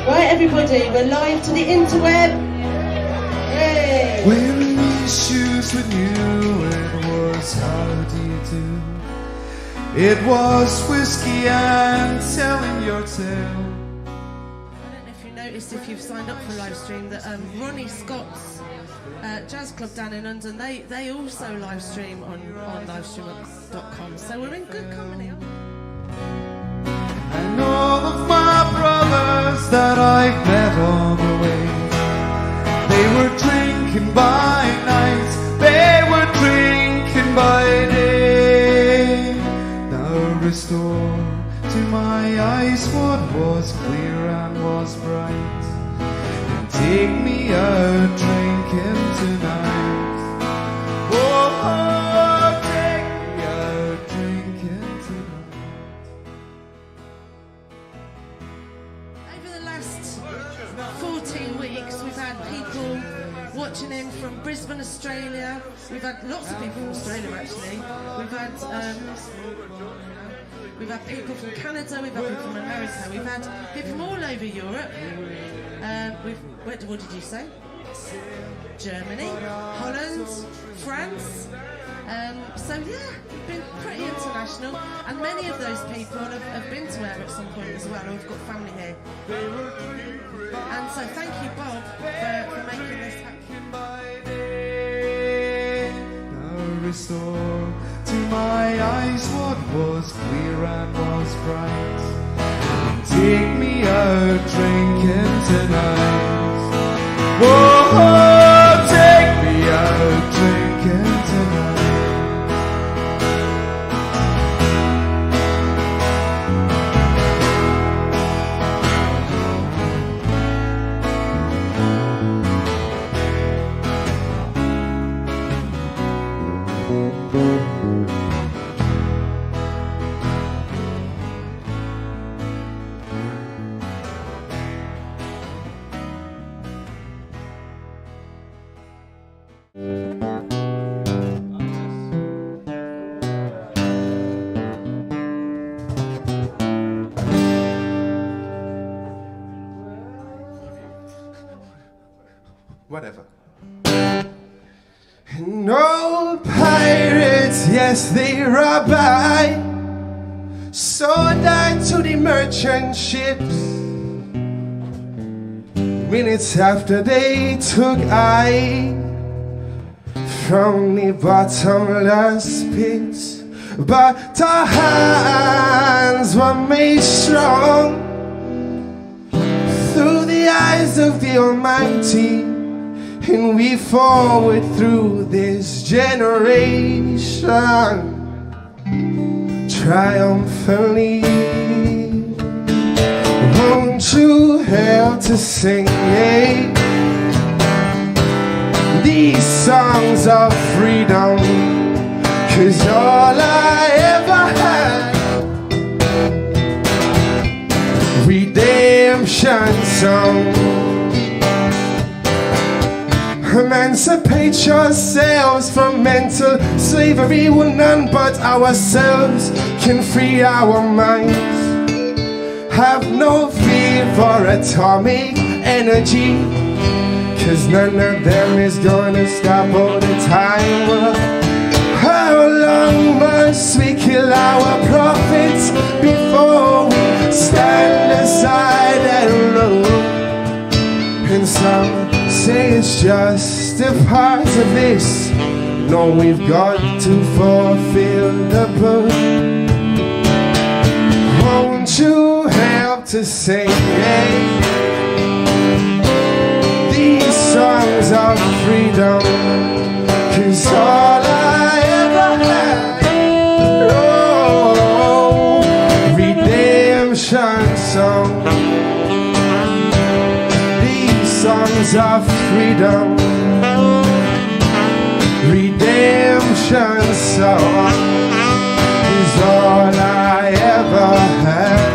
Right, everybody, we're live to the interweb. Yay. When these shoes with you, it was how do you do? It was whiskey and telling your tale. I don't know if you noticed, if you've signed up for a live stream, that Ronnie Scott's jazz club down in London, they also live stream on livestream.com, so we're in good company. And all of my brothers that I've met on the way, they were drinking by night, they were drinking by day. Now restore to my eyes what was clear and was bright, and take me out drinking tonight. Oh, take me out drinking tonight. Over the last 14 weeks, we've had people watching in from Brisbane, Australia. We've had lots of people from Australia, actually. We've had people from Canada, we've had people from America, we've had people from all over Europe. What did you say? Germany, Holland, France. So yeah, we've been pretty international, and many of those people have been to AYR at some point as well, or have got family here. And so thank you, Bob, for making this happen. Now restore to my eyes what was clear and was bright, and take me out drinking tonight. Whoa, take me out drinking tonight. Whatever. And all pirates, yes, they robbed I, sold down to the merchant ships. Minutes after they took I from the bottomless pit, but our hands were made strong through the eyes of the Almighty, and we forward through this generation triumphantly. Won't you help to sing these songs of freedom? 'Cause all I ever had, redemption song. Emancipate yourselves from mental slavery, well, none but ourselves can free our minds. Have no fear for atomic energy, 'cause none of them is gonna stop all the time. How long must we kill our prophets before we stand aside and look? And some say it's just a part of this. No, we've got to fulfill the book. Won't you help to sing these songs of freedom? 'Cause all I ever had, oh, redemption song. Songs of freedom, redemption song is all I ever had.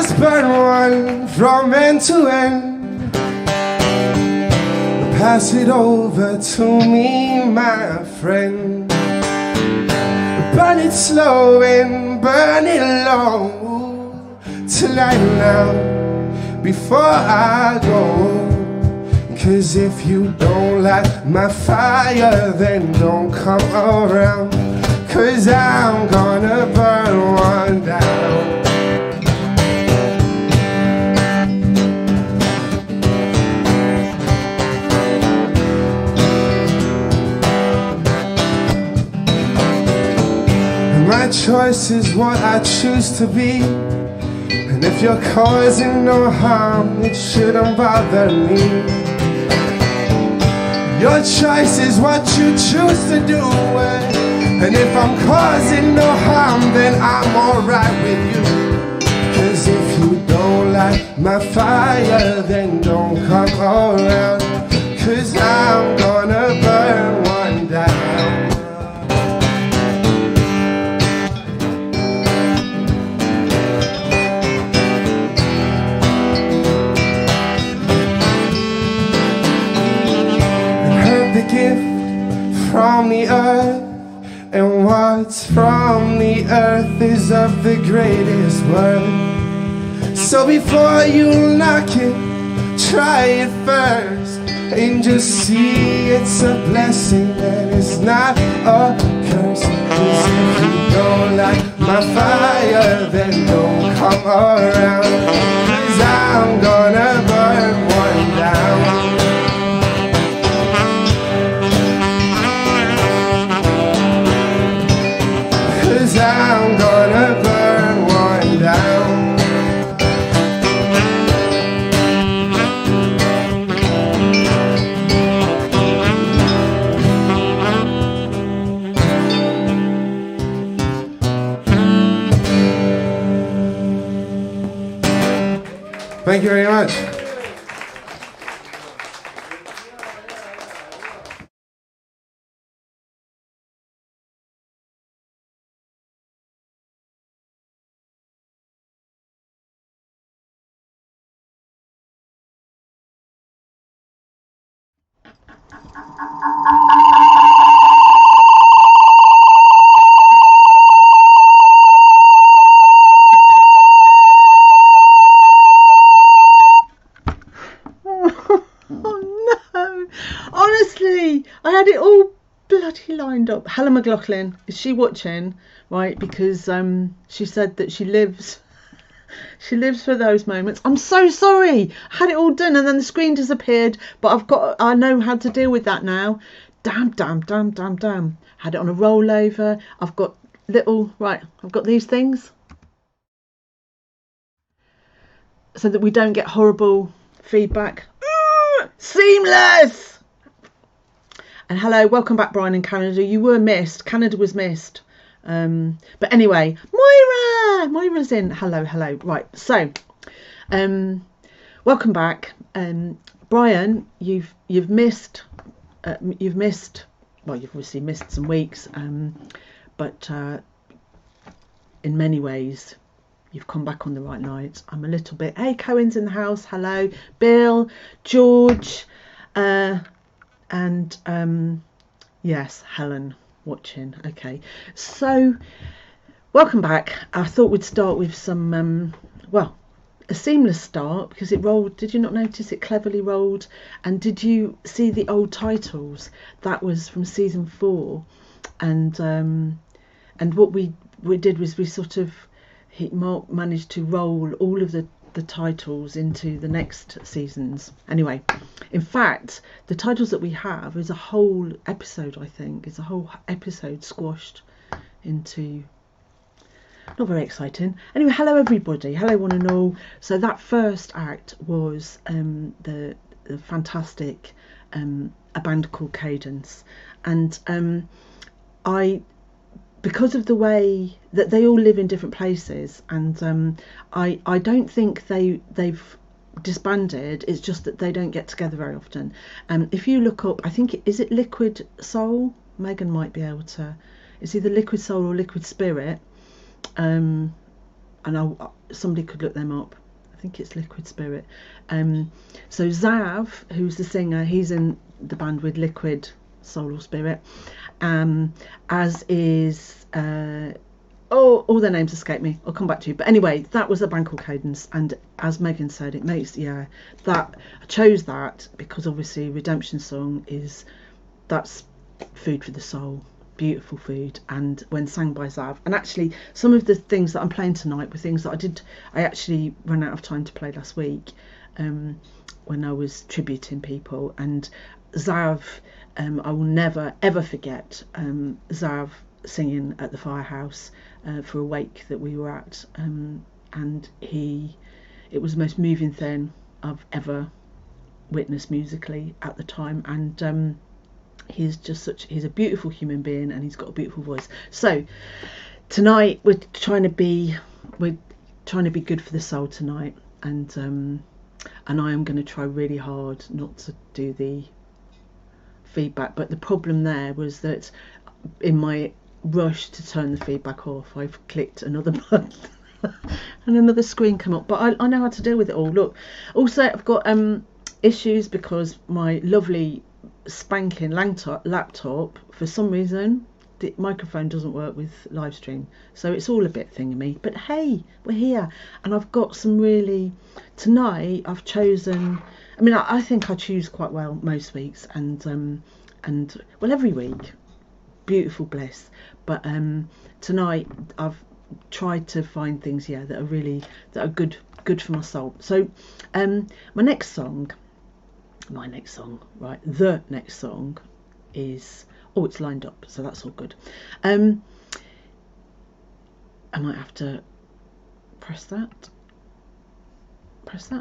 just burn one from end to end. Pass it over to me, my friend. Burn it slow and burn it low tonight now before I go. 'Cause if you don't like my fire, then don't come around. 'Cause I'm gonna burn one down. My choice is what I choose to be. And if you're causing no harm, it shouldn't bother me. Your choice is what you choose to do. And if I'm causing no harm, then I'm alright with you. 'Cause if you don't like my fire, then don't come around. 'Cause I'm gonna burn one down. Gift from the earth, and what's from the earth is of the greatest worth. So before you knock it, try it first, and just see it's a blessing and it's not a curse. 'Cause if you don't like my fire, then don't come around. 'Cause I'm gonna burn one down. 'Cause I'm gonna burn one down. Thank you very much. I had it all bloody lined up. Helen McLaughlin, is she watching? Right, because she said that she lives for those moments. I'm so sorry. I had it all done and then the screen disappeared, but I know how to deal with that now. Damn. Had it on a rollover. I've got these things so that we don't get horrible feedback. Seamless. And hello, welcome back, Brian in Canada. You were missed. Canada was missed. But anyway, Moira's in. Hello. Right. So, welcome back. Brian, you've missed. Well, you've obviously missed some weeks. But in many ways, you've come back on the right night. I'm a little bit. Hey, Cohen's in the house. Hello, Bill, George. And yes, Helen watching. Okay, so welcome back. I thought we'd start with some a seamless start because it rolled. Did you not notice it cleverly rolled? And did you see the old titles? That was from season 4, and what we did was we sort of Mark managed to roll all of the titles into the next seasons. Anyway, in fact, the titles that we have is a whole episode. I think it's a whole episode squashed into. Not very exciting. Anyway, hello everybody. Hello one and all. So that first act was the fantastic a band called Cadence, and because of the way that they all live in different places, and I don't think they've disbanded. It's just that they don't get together very often. If you look up, I think is it Liquid Soul? Megan might be able to. It's either Liquid Soul or Liquid Spirit. somebody could look them up. I think it's Liquid Spirit. So Zav, who's the singer, he's in the band with Liquid Soul or Spirit, as is all their names escape me. I'll come back to you. But anyway, that was a band called Cadence, and as Megan said, it makes that I chose that because obviously Redemption Song that's food for the soul. Beautiful food, and when sang by Zav. And actually some of the things that I'm playing tonight were things that I actually ran out of time to play last week when I was tributing people. And Zav, I will never ever forget Zav singing at the Firehouse for a wake that we were at, and it was the most moving thing I've ever witnessed musically at the time. And he's a beautiful human being, and he's got a beautiful voice. So tonight we're trying to be good for the soul tonight, and I am going to try really hard not to do the feedback. But the problem there was that in my rush to turn the feedback off, I've clicked another button and another screen come up. But I know how to deal with it all. Look, also I've got issues because my lovely spanking laptop, for some reason the microphone doesn't work with live stream, so it's all a bit thingamy. But hey, we're here, and I've got some really, tonight I've chosen, I mean I think I choose quite well most weeks, and well, every week, beautiful bliss, but tonight I've tried to find things that are good for my soul. So the next song is, it's lined up, so that's all good. I might have to press that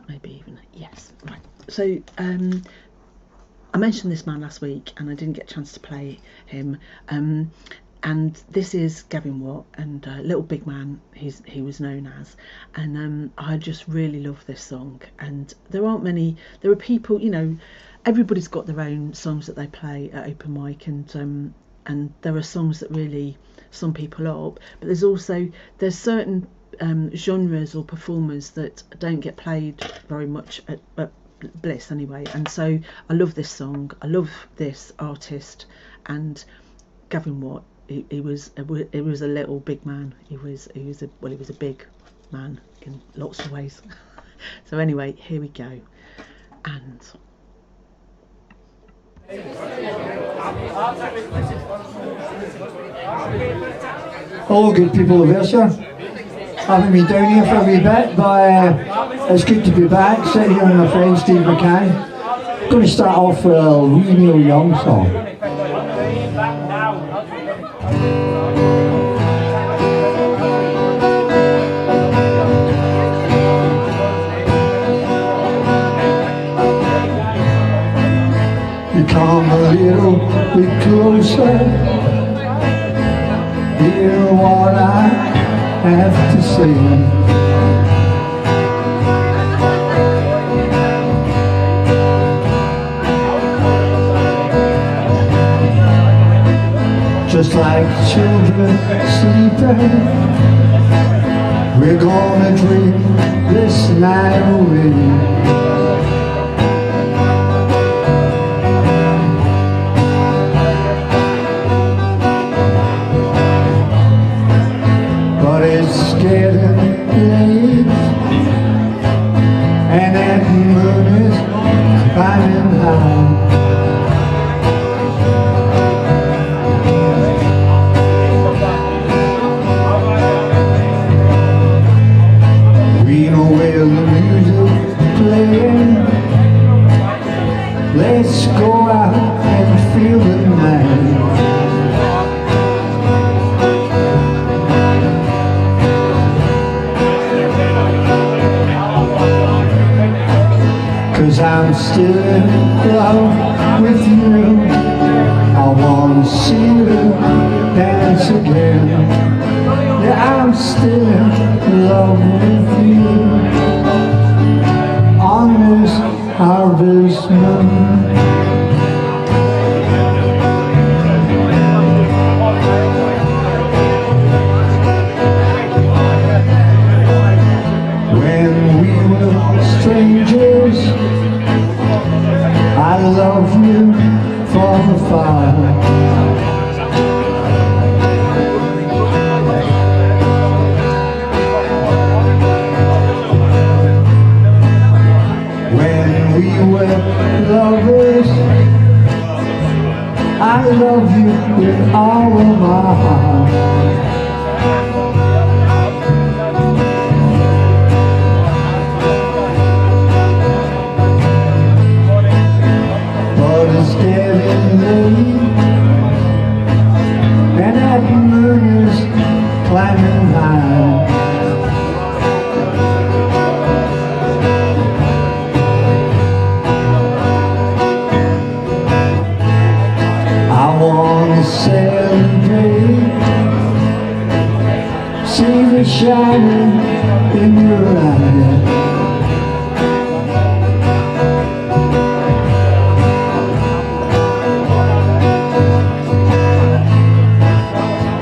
maybe even, yes, right. So I mentioned this man last week and I didn't get a chance to play him, and this is Gavin Watt, and Little Big Man he was known as, and I just really love this song. And there are people, everybody's got their own songs that they play at open mic, and there are songs that really sum people up, but there's certain genres or performers that don't get played very much at Bliss anyway. And so I love this song, I love this artist, and Gavin Watt, he was a little big man. He was a big man in lots of ways. So anyway, here we go. And hello, good people of Ayrshire. Haven't been down here for a wee bit, but it's good to be back, sitting here with my friend Steve McKay. I'm going to start off with a wee Neil Young song. You come a little bit closer, hear what I have to say. Just like children sleeping, we're gonna dream this night away. But it's getting late, and that moon is climbing high. We know where the music's playing. Let's go out and feel the night. Cause I'm still in love with you. I wanna see you dance again. Yeah, I'm still in love with you on this harvest moon. climbing high. I wanna celebrate, see the shining in your eyes.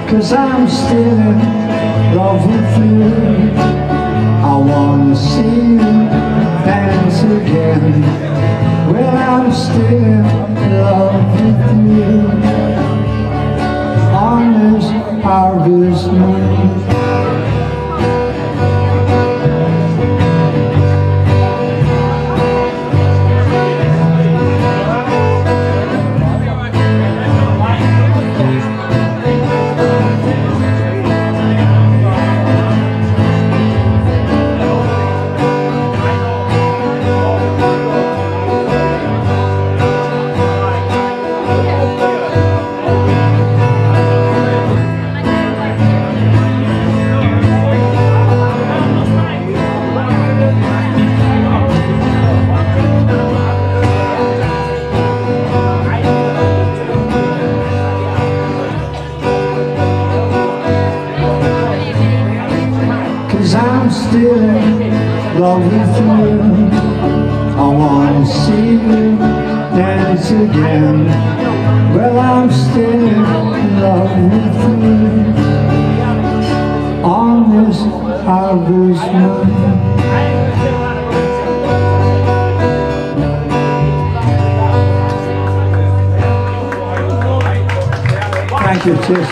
'Cause I'm still in love with you. I wanna see you dance again. Well, I'm still in love with you on this harvest moon. I'm still in love with you. I wanna see you dance again. Well, I'm still in love with you on this harvest moon. Thank you, sis.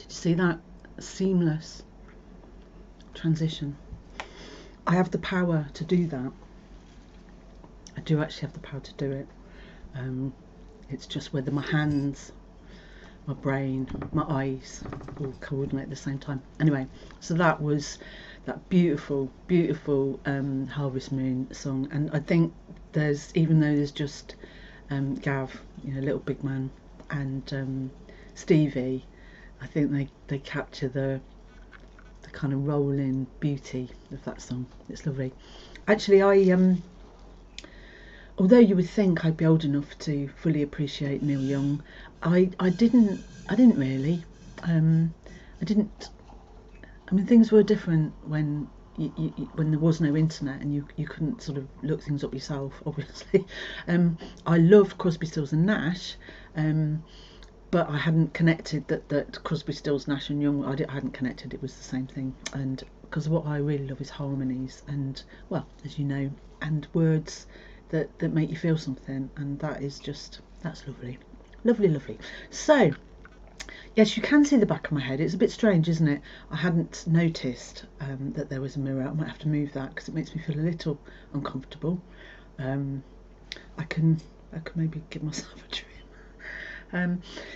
See that seamless transition? I have the power to do that. I do actually have the power to do it. It's just whether my hands, my brain, my eyes all coordinate at the same time. Anyway, so that was that beautiful, beautiful Harvest Moon song. And I think there's, even though there's just Gav, you know, Little Big Man, and Stevie, I think they capture the kind of rolling beauty of that song. It's lovely. Actually, I although you would think I'd be old enough to fully appreciate Neil Young, I didn't really. I didn't. I mean, things were different when when there was no internet and you couldn't sort of look things up yourself, obviously. I love Crosby, Stills and Nash. But I hadn't connected that Crosby, Stills, Nash and Young, I hadn't connected, it was the same thing. And because what I really love is harmonies and, well, as you know, and words that make you feel something, and that is just, that's lovely. Lovely, lovely. So, yes, you can see the back of my head. It's a bit strange, isn't it? I hadn't noticed that there was a mirror. I might have to move that because it makes me feel a little uncomfortable. I can maybe give myself a trim.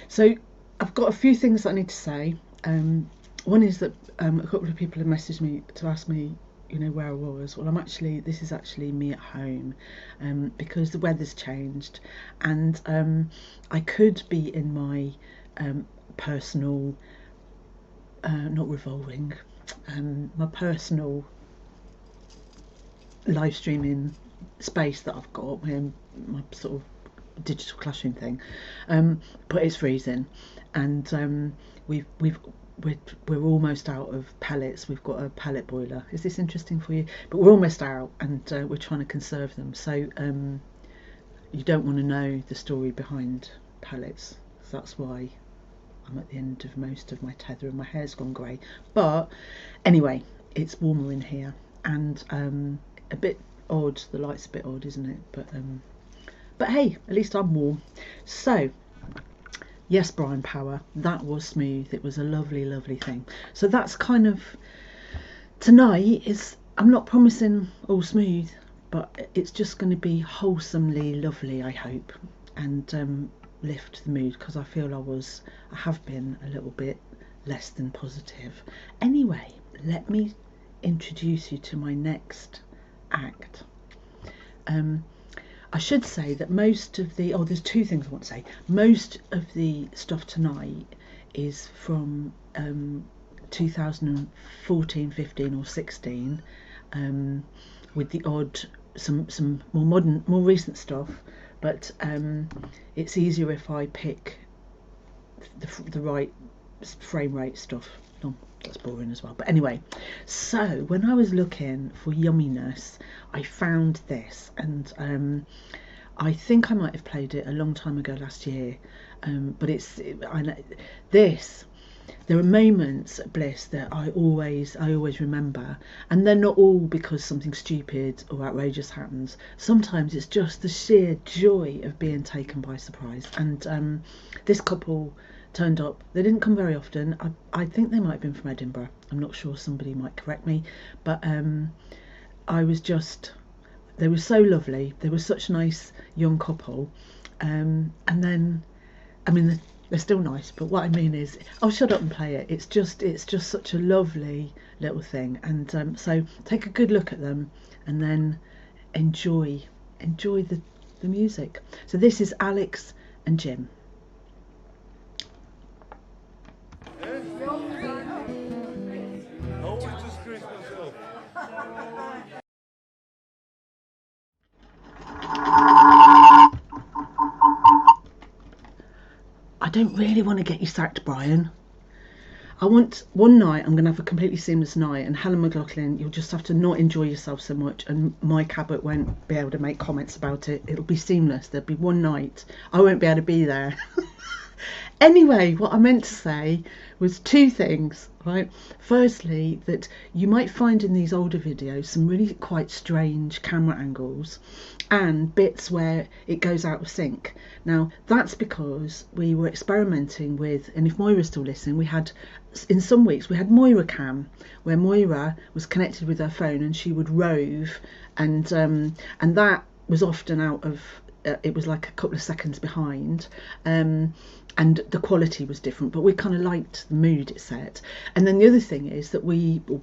So I've got a few things that I need to say. One is that a couple of people have messaged me to ask me, you know, where I was. Well, this is actually me at home, because the weather's changed, and I could be in my personal, not revolving, my personal live streaming space that I've got, my sort of digital classroom thing, but it's freezing, and we're almost out of pellets. We've got a pellet boiler. Is this interesting for you? But we're almost out, and we're trying to conserve them. So you don't want to know the story behind pellets. So that's why I'm at the end of most of my tether and my hair's gone grey. But anyway, it's warmer in here, and a bit odd. The light's a bit odd, isn't it? But hey, at least I'm warm. So, yes, Brian Power, that was smooth. It was a lovely, lovely thing. So that's kind of, tonight is, I'm not promising all smooth, but it's just going to be wholesomely lovely, I hope, and lift the mood, because I feel I have been a little bit less than positive. Anyway, let me introduce you to my next act. I should say that most of the, there's two things I want to say. Most of the stuff tonight is from 2014, 15 or 16, with the odd, some more modern, more recent stuff, but it's easier if I pick the right frame rate stuff. Oh, that's boring as well. But anyway, so when I was looking for yumminess, I found this, and I think I might have played it a long time ago last year, but I know this. There are moments at Bliss that I always remember, and they're not all because something stupid or outrageous happens. Sometimes it's just the sheer joy of being taken by surprise. And this couple turned up. They didn't come very often. I think they might have been from Edinburgh. I'm not sure, somebody might correct me, but they were so lovely. They were such a nice young couple, and then, I mean, they're still nice, but what I mean is, I'll shut up and play it. It's just such a lovely little thing, and so take a good look at them, and then enjoy the music. So this is Alex and Jim. I don't really want to get you sacked, Brian. I want one night, I'm going to have a completely seamless night, and Helen McLaughlin, you'll just have to not enjoy yourself so much, and Mike Abbott won't be able to make comments about it. It'll be seamless. There'll be one night I won't be able to be there. Anyway, what I meant to say was two things, right? Firstly, that you might find in these older videos some really quite strange camera angles and bits where it goes out of sync. Now, that's because we were experimenting with, and if Moira's still listening, we had, in some weeks, we had Moira Cam, where Moira was connected with her phone and she would rove, and that was often out of, it was like a couple of seconds behind, and the quality was different, but we kind of liked the mood it set. And then the other thing is that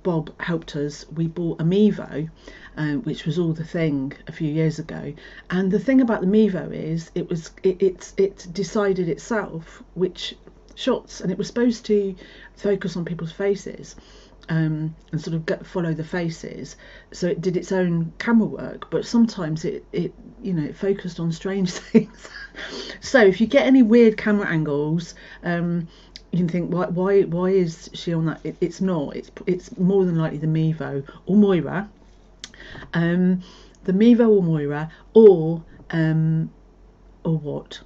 Bob helped us, we bought a Mevo, which was all the thing a few years ago. And the thing about the Mevo is it decided itself which shots, and it was supposed to focus on people's faces, and sort of follow the faces, so it did its own camera work, but sometimes it focused on strange things. So if you get any weird camera angles, you can think, why is she on that? It's not. It's more than likely the Mevo or Moira, the Mevo or Moira, or what?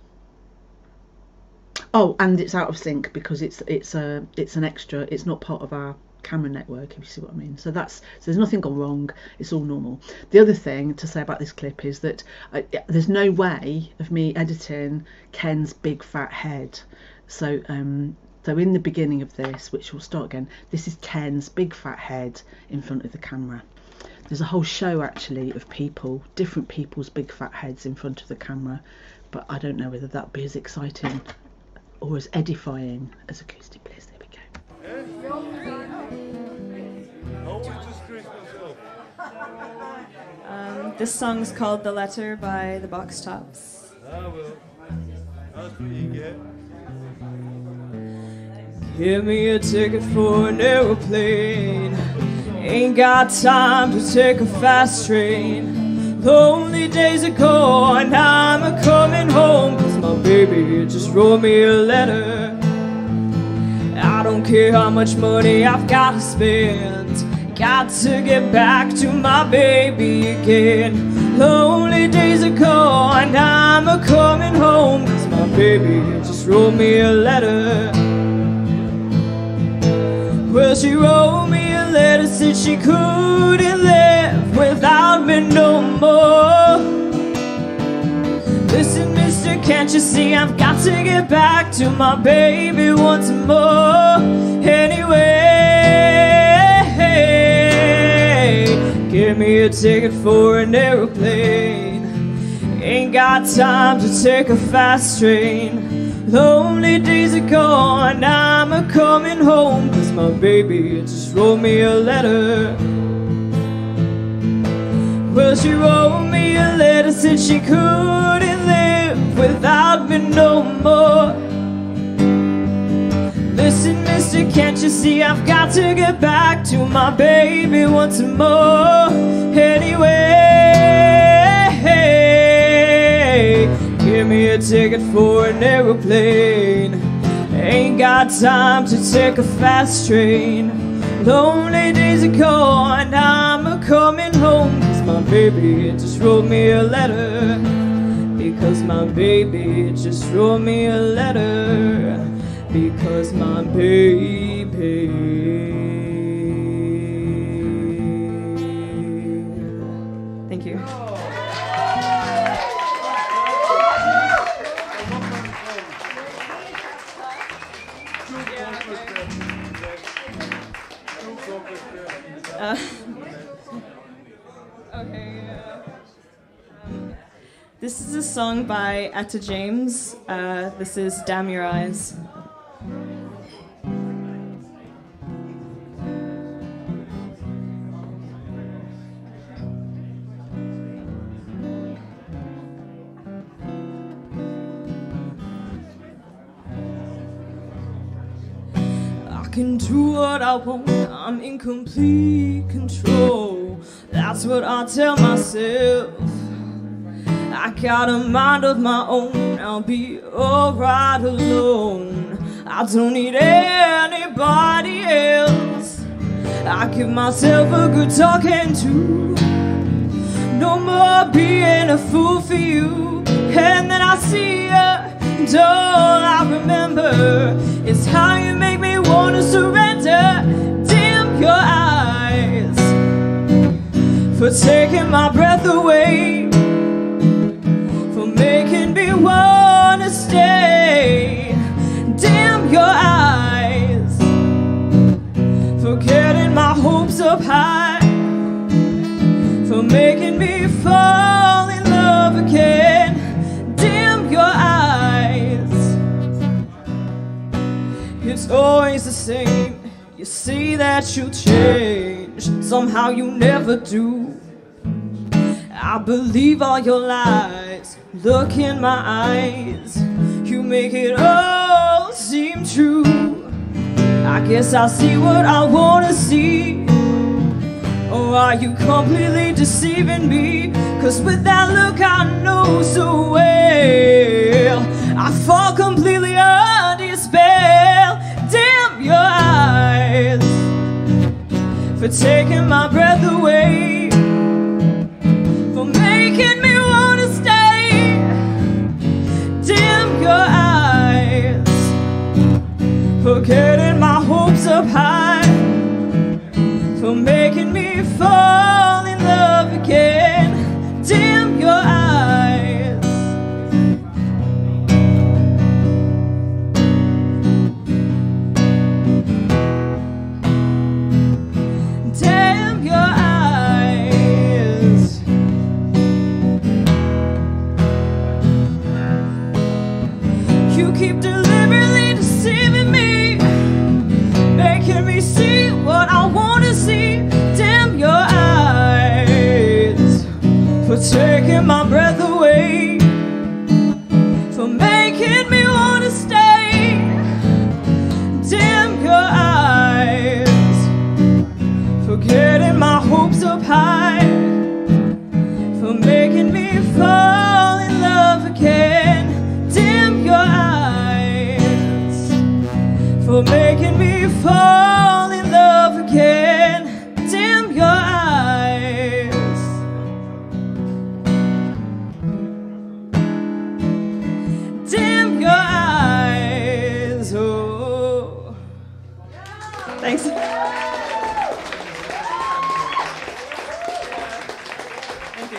Oh, and it's out of sync because it's an extra. It's not part of our camera network, if you see what I mean. So there's nothing gone wrong, it's all normal. The other thing to say about this clip is that there's no way of me editing Ken's big fat head. So in the beginning of this, which will start again, this is Ken's big fat head in front of the camera. There's a whole show actually of different people's big fat heads in front of the camera, but I don't know whether that'd be as exciting or as edifying as Acoustic Bliss. There we go. This song's called The Letter by the Box Tops. Well, that's what you get. Give me a ticket for an aeroplane. Ain't got time to take a fast train. Lonely days are gone, I'm a coming home, 'cause my baby just wrote me a letter. I don't care how much money I've got to spend, got to get back to my baby again. Lonely days are gone, I'm a coming home, 'cause my baby just wrote me a letter. Well, she wrote me a letter, said she couldn't live without me no more. Listen, mister, can't you see I've got to get back to my baby once more. Anyway, give me a ticket for an aeroplane. Ain't got time to take a fast train. Lonely days are gone, I'm a coming home, 'cause my baby just wrote me a letter. Well, she wrote me a letter, said she couldn't live without me no more. Listen, mister, can't you see I've got to get back to my baby once more? Anyway, give me a ticket for an aeroplane. Ain't got time to take a fast train. Lonely days are gone, I'm a coming home, 'cause my baby just wrote me a letter. Because my baby just wrote me a letter. Because my baby. Thank you. This is a song by AYR Tues. This is Damn Your Eyes. I can do what I want, I'm in complete control. That's what I tell myself. I got a mind of my own, I'll be alright alone. I don't need anybody else. I give myself a good talking to. No more being a fool for you. And then I see you, and all I remember is how you make me want to surrender. Dim your eyes for taking my breath away, for making me want to stay. Dim your eyes for getting my hopes up high, for making me fall in love again. Dim your eyes. It's always the same. You say that you'll change, somehow you never do. I believe all your lies. Look in my eyes, you make it all seem true. I guess I see what I wanna see. Or are you completely deceiving me? 'Cause with that look I know so well, I fall completely under your spell. Dim your eyes for taking my breath away, for making me wanna stay. Dim your eyes for getting my hopes up high, for making me fall in love again. Dim your eyes. Dim your eyes. You keep deliberately deceiving me, making me see what I wanna see. Dim your eyes for taking my breath away, for making me wanna stay. Dim your eyes for getting my hopes up high, for making me fall in love again. Dim your eyes for making me fall in love again. Dim your eyes. Dim your eyes. Oh. Thanks. Thank you.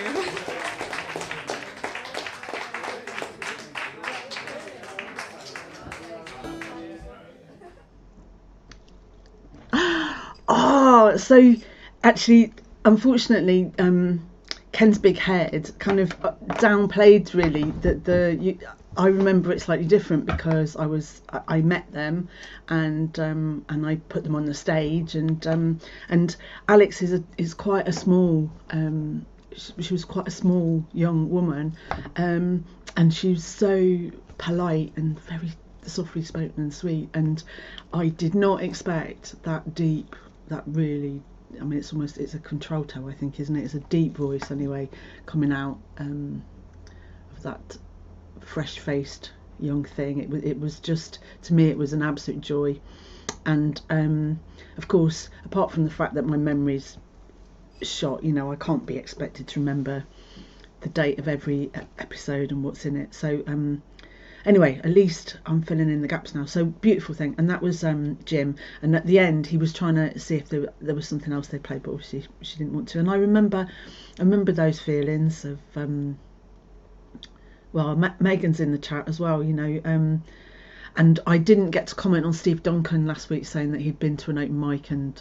Oh, so actually, unfortunately, Ken's big head kind of downplayed really I remember it slightly different because I met them and I put them on the stage, and Alex is quite a small she was quite a small young woman, and she was so polite and very softly spoken and sweet, and I did not expect that deep, that really, I mean it's a contralto, I think, isn't it? It's a deep voice anyway, coming out of that fresh-faced young thing. It was just, to me, it was an absolute joy. And of course, apart from the fact that my memory's shot, you know, I can't be expected to remember the date of every episode and what's in it. So anyway, at least I'm filling in the gaps now. So beautiful thing. And that was Jim. And at the end, he was trying to see if there was something else they played, but obviously she didn't want to. And I remember those feelings of well, Megan's in the chat as well, you know, and I didn't get to comment on Steve Duncan last week saying that he'd been to an open mic and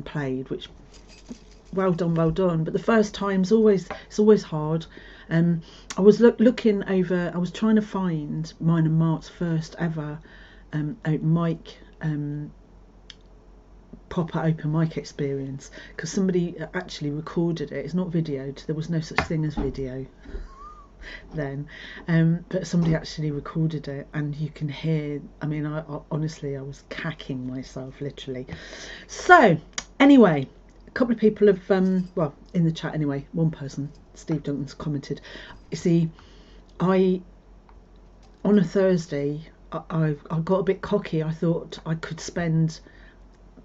played, which well done. But the first time's it's always hard. I was looking over. I was trying to find mine and Mark's first ever open mic, proper open mic experience, because somebody actually recorded it. It's not videoed. There was no such thing as video then, but somebody actually recorded it, and you can hear, I mean, I honestly, I was cacking myself, literally. So anyway, a couple of people have well, in the chat anyway, one person, Steve Duncan's, commented, you see, on a Thursday I got a bit cocky. I thought I could spend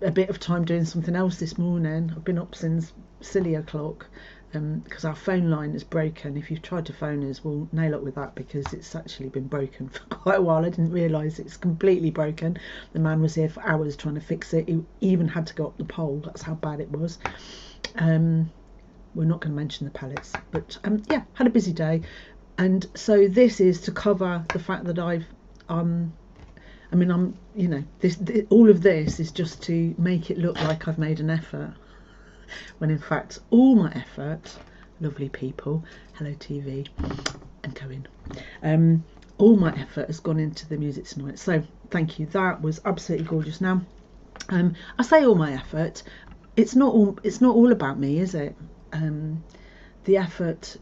a bit of time doing something else this morning. I've been up since silly o'clock, because our phone line is broken. If you've tried to phone us, we'll nail up with that, because it's actually been broken for quite a while. I didn't realise it's completely broken. The man was here for hours trying to fix it. He even had to go up the pole. That's how bad it was. We're not going to mention the pallets, but yeah, had a busy day. And so this is to cover the fact that I've you know, all of this is just to make it look like I've made an effort, when in fact all my effort, lovely people, hello TV and Cohen, all my effort has gone into the music tonight. So thank you, that was absolutely gorgeous. Now I say all my effort, it's not all about me, is it? The effort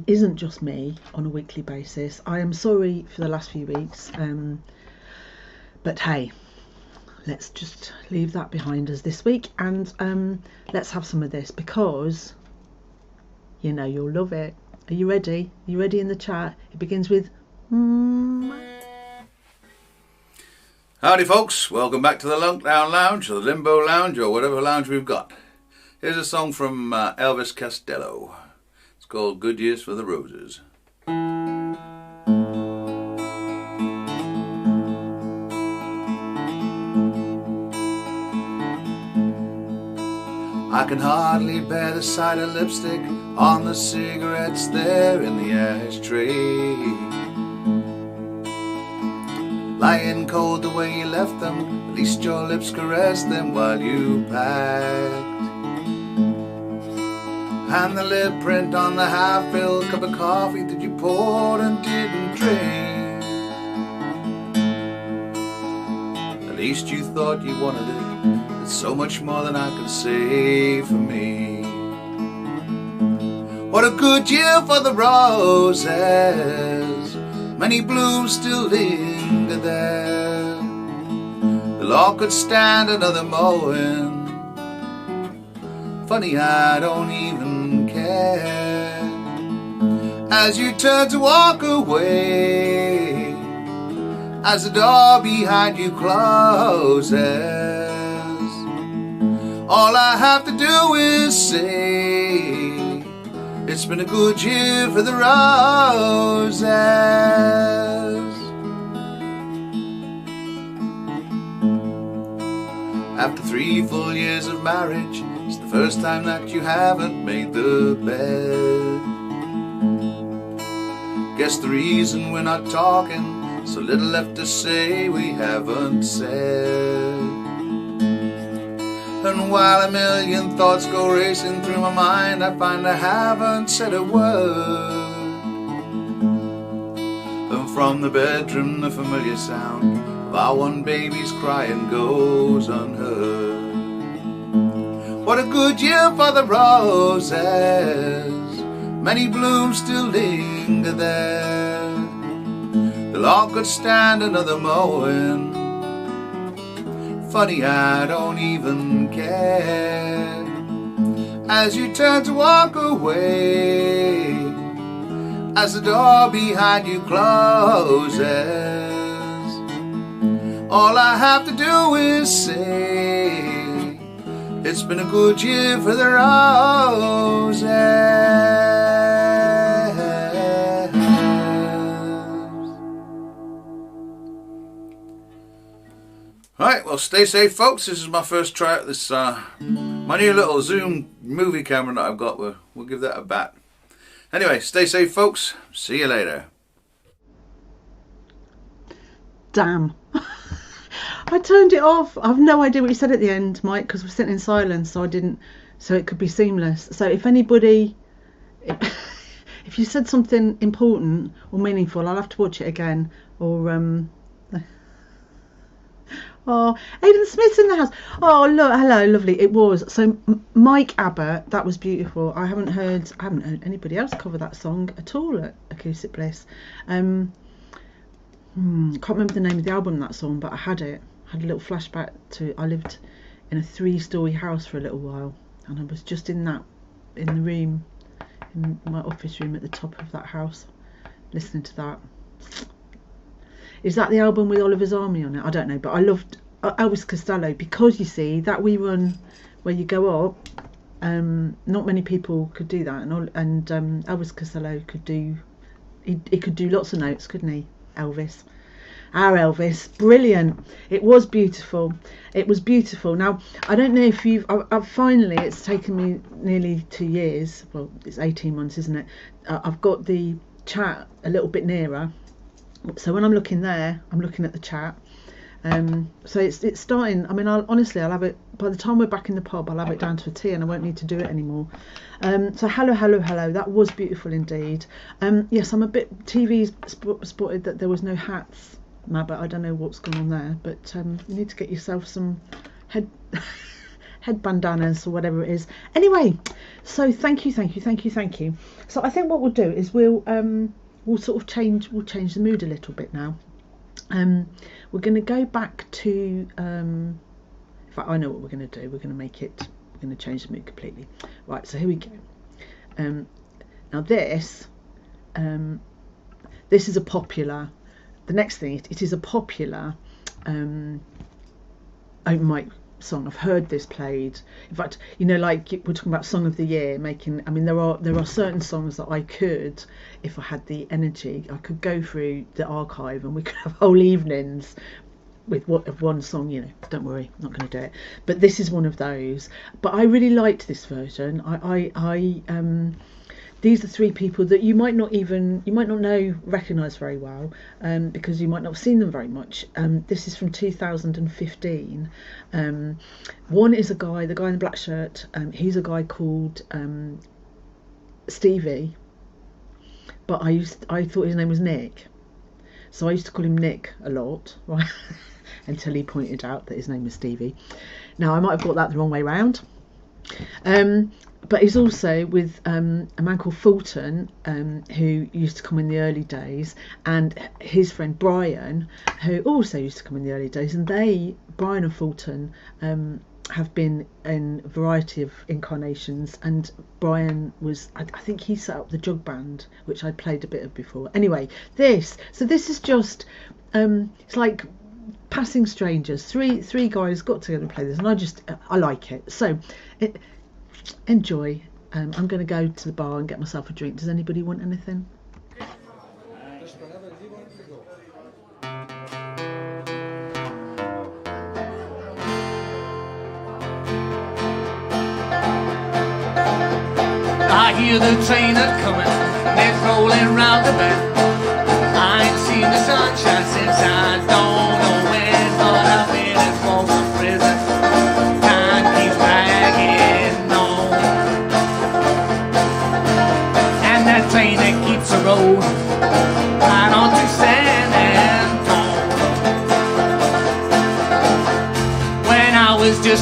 isn't just me on a weekly basis. I am sorry for the last few weeks, but hey, let's just leave that behind us this week, and let's have some of this, because you know you'll love it. Are you ready? Are you ready in the chat? It begins with Howdy folks, welcome back to the Lunkdown Lounge, or the Limbo Lounge, or whatever lounge we've got. Here's a song from Elvis Costello. It's called Good Years for the Roses. I can hardly bear the sight of lipstick on the cigarettes there in the ashtray. Lying cold the way you left them, at least your lips caressed them while you packed. And the lip print on the half-filled cup of coffee that you poured and didn't drink. At least you thought you wanted it. It's so much more than I could say for me. What a good year for the roses. Many blooms still linger there. The law could stand another mowing. Funny, I don't even care. As you turn to walk away, as the door behind you closes, all I have to do is say, it's been a good year for the roses. After 3 full years of marriage, it's the first time that you haven't made the bed. Guess the reason we're not talking, so little left to say we haven't said. And while a million thoughts go racing through my mind, I find I haven't said a word. And from the bedroom the familiar sound of our one baby's crying goes unheard. What a good year for the roses, many blooms still linger there. The lawn could stand another mowing, funny I don't even care. As you turn to walk away, as the door behind you closes, all I have to do is say, it's been a good year for the roses. Right, well, stay safe, folks. This is my first try at this, my new little Zoom movie camera that I've got. We'll give that a bat. Anyway, stay safe, folks. See you later. Damn. I turned it off. I've no idea what you said at the end, Mike, because we're sitting in silence, so it could be seamless. So if anybody, if you said something important or meaningful, I'll have to watch it again. Or, oh, Aidan Smith's in the house. Oh, look, hello, lovely. It was. So Mike Abbott, that was beautiful. I haven't heard anybody else cover that song at all at Acoustic Bliss. Can't remember the name of the album, that song, but I had a little flashback to, I lived in a 3-story house for a little while, and I was just in the room, in my office room at the top of that house, listening to that. Is that the album with Oliver's Army on it? I don't know, but I loved Elvis Costello, because you see that we run where you go up, not many people could do that, and Elvis Costello could do, he could do lots of notes, couldn't he? Elvis, our Elvis, brilliant. It was beautiful. It was beautiful. Now, I don't know if I've finally, it's taken me nearly 2 years, well, it's 18 months, isn't it? I've got the chat a little bit nearer, so when I'm looking there, I'm looking at the chat. So it's starting. I mean, I'll have it by the time we're back in the pub. I'll have it down to a T, and I won't need to do it anymore. So hello. That was beautiful indeed. Yes, I'm a bit. TV spotted that there was no hats, Matt, but I don't know what's going on there. But you need to get yourself some head bandanas or whatever it is. Anyway, so thank you. So I think what we'll do is we'll sort of change the mood a little bit now. We're going to go back to, in fact, I know what we're going to do. We're going to change the mood completely. Right, so here we go. Now this is a popular, the next thing, it is a popular open mic song. I've heard this played. In fact, you know, like we're talking about song of the year, I mean, there are certain songs that I could, if I had the energy, I could go through the archive and we could have whole evenings with one song, you know. Don't worry, I'm not going to do it. But this is one of those. But I really liked this version. These are 3 people that you might not recognise very well, because you might not have seen them very much. This is from 2015. One is the guy in the black shirt. He's a guy called Stevie, but I thought his name was Nick, so I used to call him Nick a lot, right? Until he pointed out that his name was Stevie. Now I might have got that the wrong way round. But he's also with a man called Fulton, who used to come in the early days, and his friend Brian, who also used to come in the early days. And Brian and Fulton, have been in a variety of incarnations. And Brian was, I think he set up the Jug Band, which I'd played a bit of before. Anyway, this is just, it's like passing strangers. Three guys got together and played this, and I like it. So, enjoy. I'm going to go to the bar and get myself a drink. Does anybody want anything? I hear the train a-comin', it's rolling round the bend. I ain't seen the sunshine since I don't know when, but I've been in Folsom Prison. Time keeps dragging on, and that train that keeps a road right on to San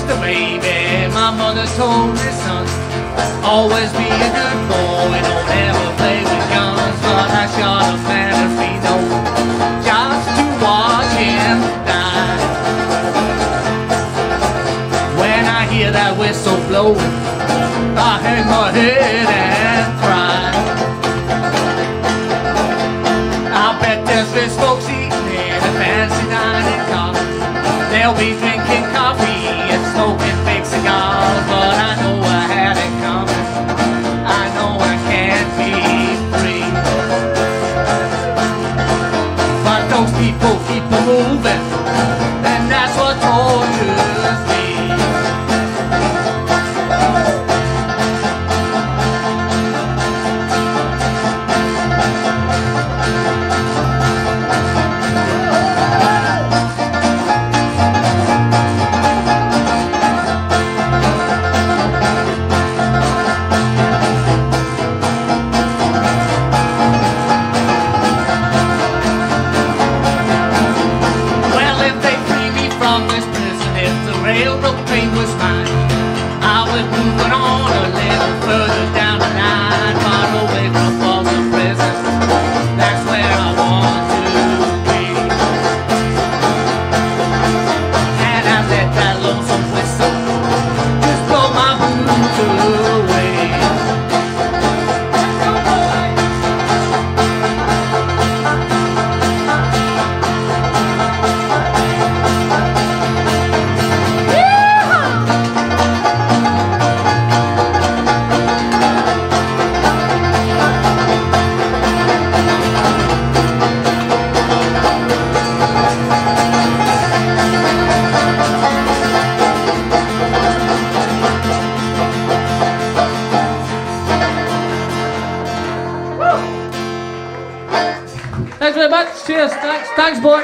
just a baby. My mother told me, son, always be a good boy, don't ever play with guns. But I shot a fantasy note just to watch him die. When I hear that whistle blow, I hang my head and cry. I bet there's rich folks eating in a fancy dining car. They'll be drinking coffee and smoking fake cigars. But I know I had it coming, I know I can't be free. But those people keep moving, and that's what tortures me. Railroad train was mine, I was moving on a little further down the line, far away from falls and prisons. That's where I want to be. And I let that lonesome whistle just blow my blues away. Thanks very much. Cheers. Thanks, boy.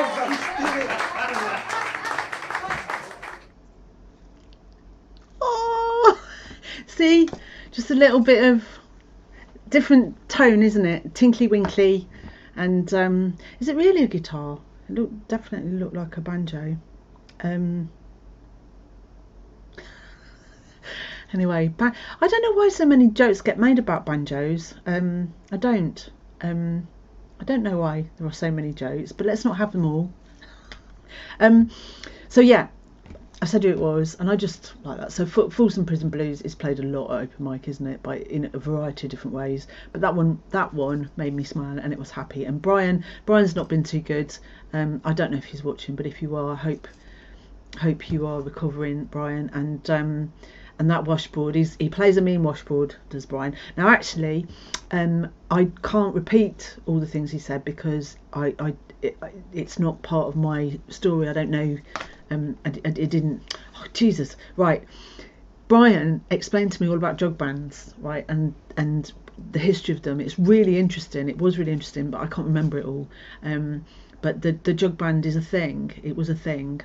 Oh, see, just a little bit of different tone, isn't it? Tinkly winkly. And is it really a guitar? It definitely looked like a banjo. Anyway, I don't know why so many jokes get made about banjos. I don't know why there are so many jokes, but let's not have them all. So yeah, I said who it was, and I just like that. So Fools and Prison Blues is played a lot at open mic, isn't it? In a variety of different ways. But that one made me smile, and it was happy. And Brian's not been too good. I don't know if he's watching, but if you are, I hope you are recovering, Brian. And that washboard, he plays a mean washboard, does Brian. Now actually, I can't repeat all the things he said because it's not part of my story. I don't know. It didn't. Oh, Jesus, right. Brian explained to me all about jug bands, right, and the history of them. It's really interesting. It was really interesting, but I can't remember it all. But the jug band is a thing. It was a thing.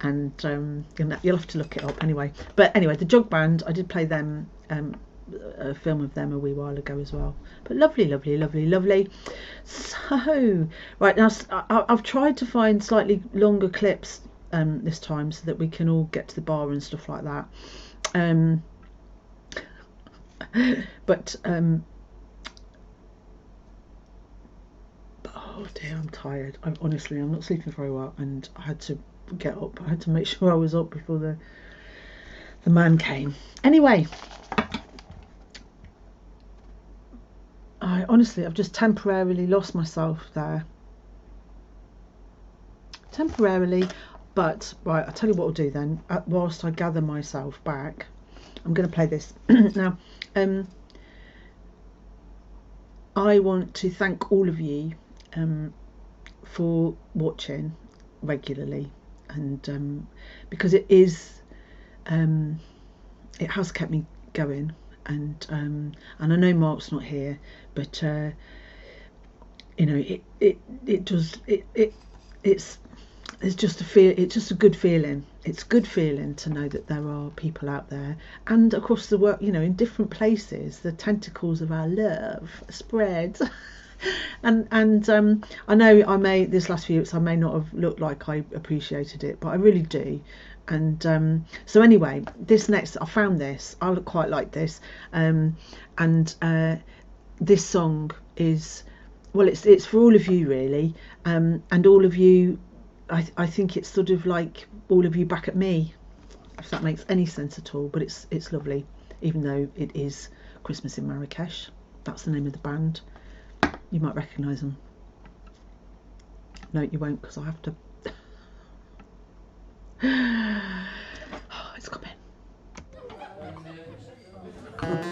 And you'll have to look it up anyway. But anyway, the jug band, I did play them, a film of them a wee while ago as well. But lovely. So right now, I've tried to find slightly longer clips this time so that we can all get to the bar and stuff like that. But oh dear, I'm tired. I'm not sleeping very well, and I had to get up. I had to make sure I was up before the man came. Anyway, I've just temporarily lost myself there. Temporarily, but right, I'll tell you what I'll do then. Whilst I gather myself back, I'm going to play this. Now, I want to thank all of you for watching regularly. And because it has kept me going, and I know Mark's not here, but it's just a good feeling. It's a good feeling to know that there are people out there and across the world, in different places. The tentacles of our love spread. And I know this last few weeks I may not have looked like I appreciated it, but I really do. And so anyway, this next, I found this, I quite like this, and this song is, well, it's for all of you really, and all of you, I think it's sort of like all of you back at me, if that makes any sense at all. But it's lovely, even though it is Christmas in Marrakesh. That's the name of the band. You might recognise them. No, you won't, because I have to. Oh, it's coming. Come on.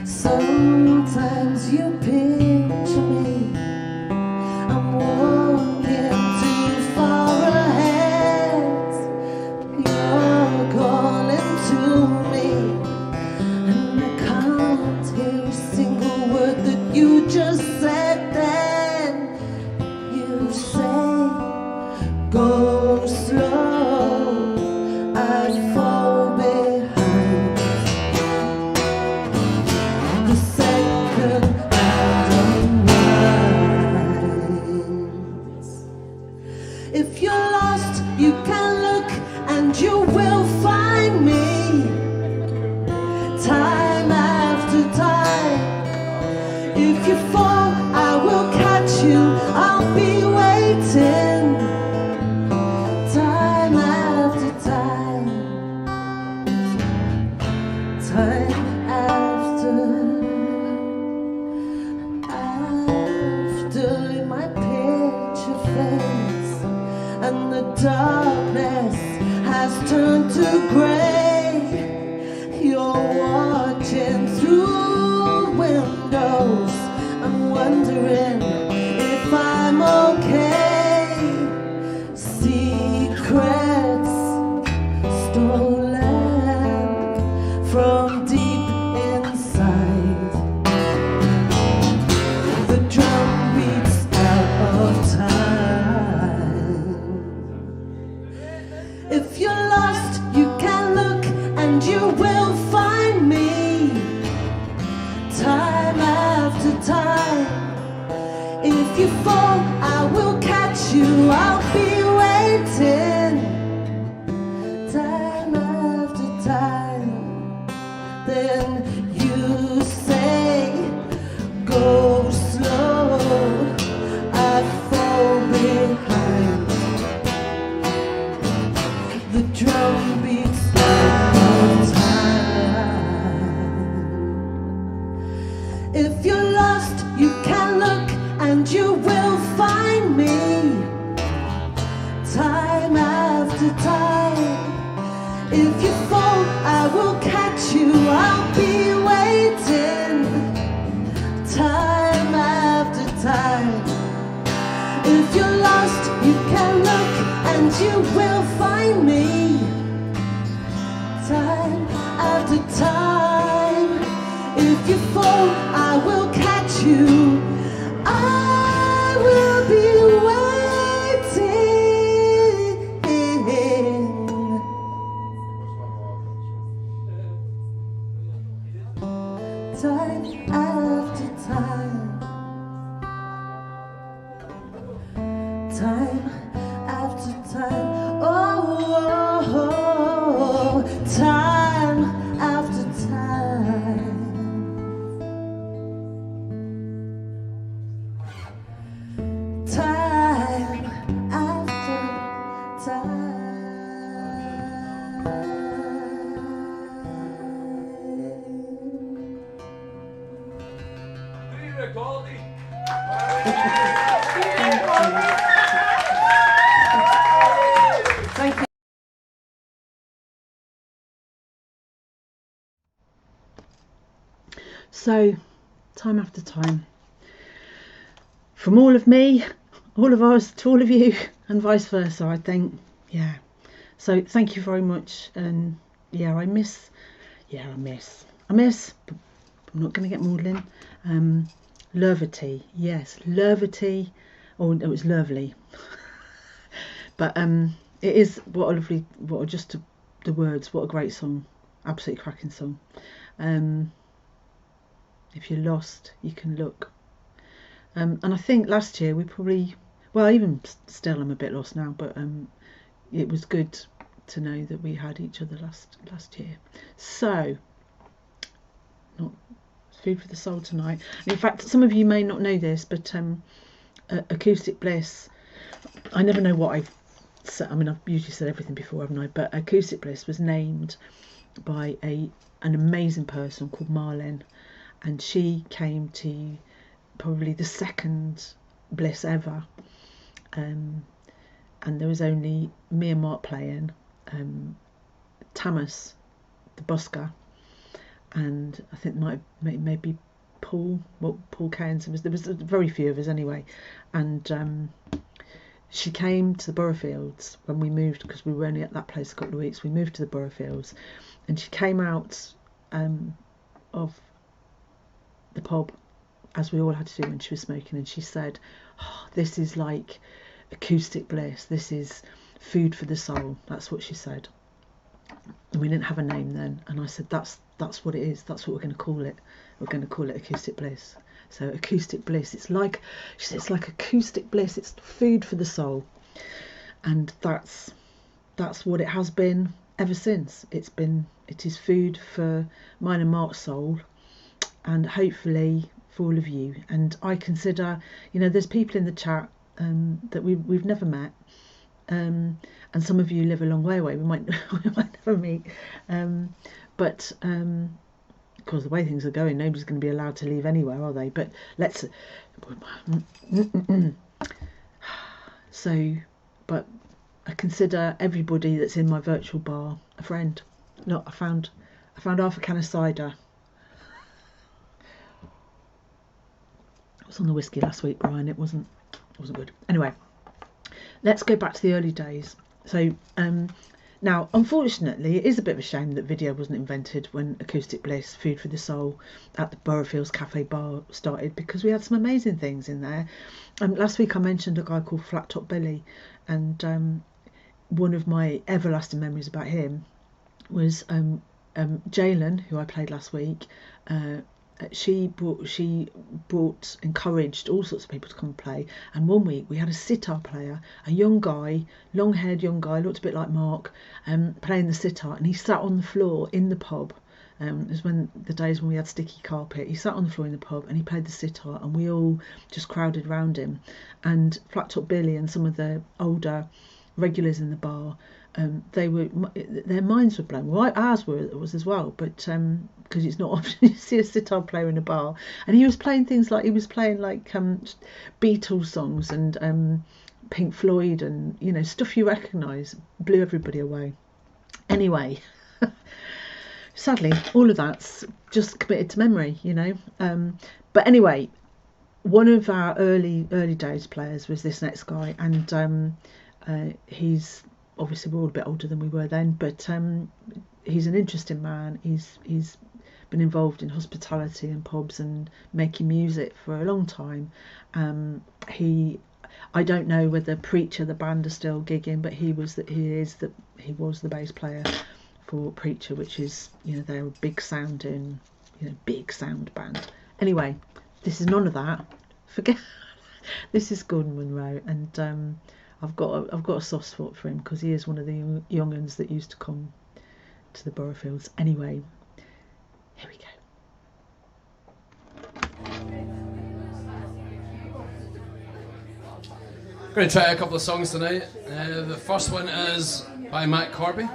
Sometimes you picture me, I'm walking too far ahead. You're calling to me, and I can't hear a single word that you just said. Then you say, go slow, I fall behind. The second hand unwinds. If you're lost, you can look and you will find me, time after time. If you fall, I will catch you, I'll be waiting, time after time, time after my picture fades and the darkness has turned to grey. You're watching through windows and wondering if I'm okay. Secrets stolen from deep inside. The drum beats out of time. If you're lost, you can look and you will find me, time after time. If you fall, I will catch you, I'll be waiting, time after time. Then you say, go slow, I fall behind. The drum beats out of time. If you're lost, you can look and you will find me, time after time. If you fall, I will catch you, I'll be waiting, time after time. If you're lost, you can look and you will find me, time after time. If you fall, I will catch you, I will be waiting, time after time, time after time, oh, time after time, time after time. Thank you. So, time after time, from all of me, all of us, to all of you, and vice versa, I think, yeah. So, thank you very much, and yeah, I miss, but I'm not going to get maudlin. Levity, yes, levity, or it was lovely. But it is, what a lovely, what are just the words, what a great song, absolutely cracking song. If you're lost, you can look. And I think last year we probably, well, even still I'm a bit lost now, but it was good to know that we had each other last year. So, not food for the soul tonight. And in fact, some of you may not know this, but Acoustic Bliss, I never know what I've said. I mean, I've usually said everything before, haven't I? But Acoustic Bliss was named by an amazing person called Marlene, and she came to probably the second Bliss ever, and there was only me and Mark playing, Thomas, the busker, and I think maybe Paul Cairns. There was very few of us anyway, and she came to the Boroughfields when we moved, because we were only at that place a couple of weeks. We moved to the Boroughfields, and she came out of the pub, as we all had to do when she was smoking, and she said, oh, this is like Acoustic Bliss, this is food for the soul. That's what she said. And we didn't have a name then, and I said, that's what it is, that's what we're going to call it. We're going to call it Acoustic Bliss. So Acoustic Bliss, it's like, she said, it's like Acoustic Bliss, it's food for the soul. And that's what it has been ever since. It is food for mine and Mark's soul, and hopefully for all of you. And I consider, there's people in the chat that we've never met, and some of you live a long way away. We might never meet, but of course, the way things are going, nobody's going to be allowed to leave anywhere, are they? But let's so, but I consider everybody that's in my virtual bar a friend. Look, I found half a can of cider. It was on the whiskey last week, Brian. It wasn't good. Anyway, let's go back to the early days. So now, unfortunately, it is a bit of a shame that video wasn't invented when Acoustic Bliss, Food for the Soul, at the Boroughfields Cafe Bar started, because we had some amazing things in there. Last week I mentioned a guy called Flat Top Billy, and one of my everlasting memories about him was Jalen, who I played last week. She encouraged all sorts of people to come and play, and one week we had a sitar player, a young guy, long-haired young guy, looked a bit like Mark, playing the sitar, and he sat on the floor in the pub. It was the days when we had sticky carpet. He sat on the floor in the pub and he played the sitar, and we all just crowded round him. And Flat Top Billy and some of the older regulars in the bar, their minds were blown. Well, ours was as well, but because it's not often you see a sitar player in a bar, and he was playing things like Beatles songs and Pink Floyd, and stuff you recognise. Blew everybody away. Anyway, sadly, all of that's just committed to memory, But anyway, one of our early days players was this next guy, and he's obviously, we're all a bit older than we were then, but he's an interesting man. He's been involved in hospitality and pubs and making music for a long time. I don't know whether Preacher, the band, are still gigging, but he was the bass player for Preacher, which is, they're a big sounding, big sound band. Anyway, this is none of that. Forget. This is Gordon Munro, and I've got a soft spot for him because he is one of the young'uns that used to come to the Boroughfields. Anyway, here we go. I'm going to try a couple of songs tonight. The first one is by Matt Corby.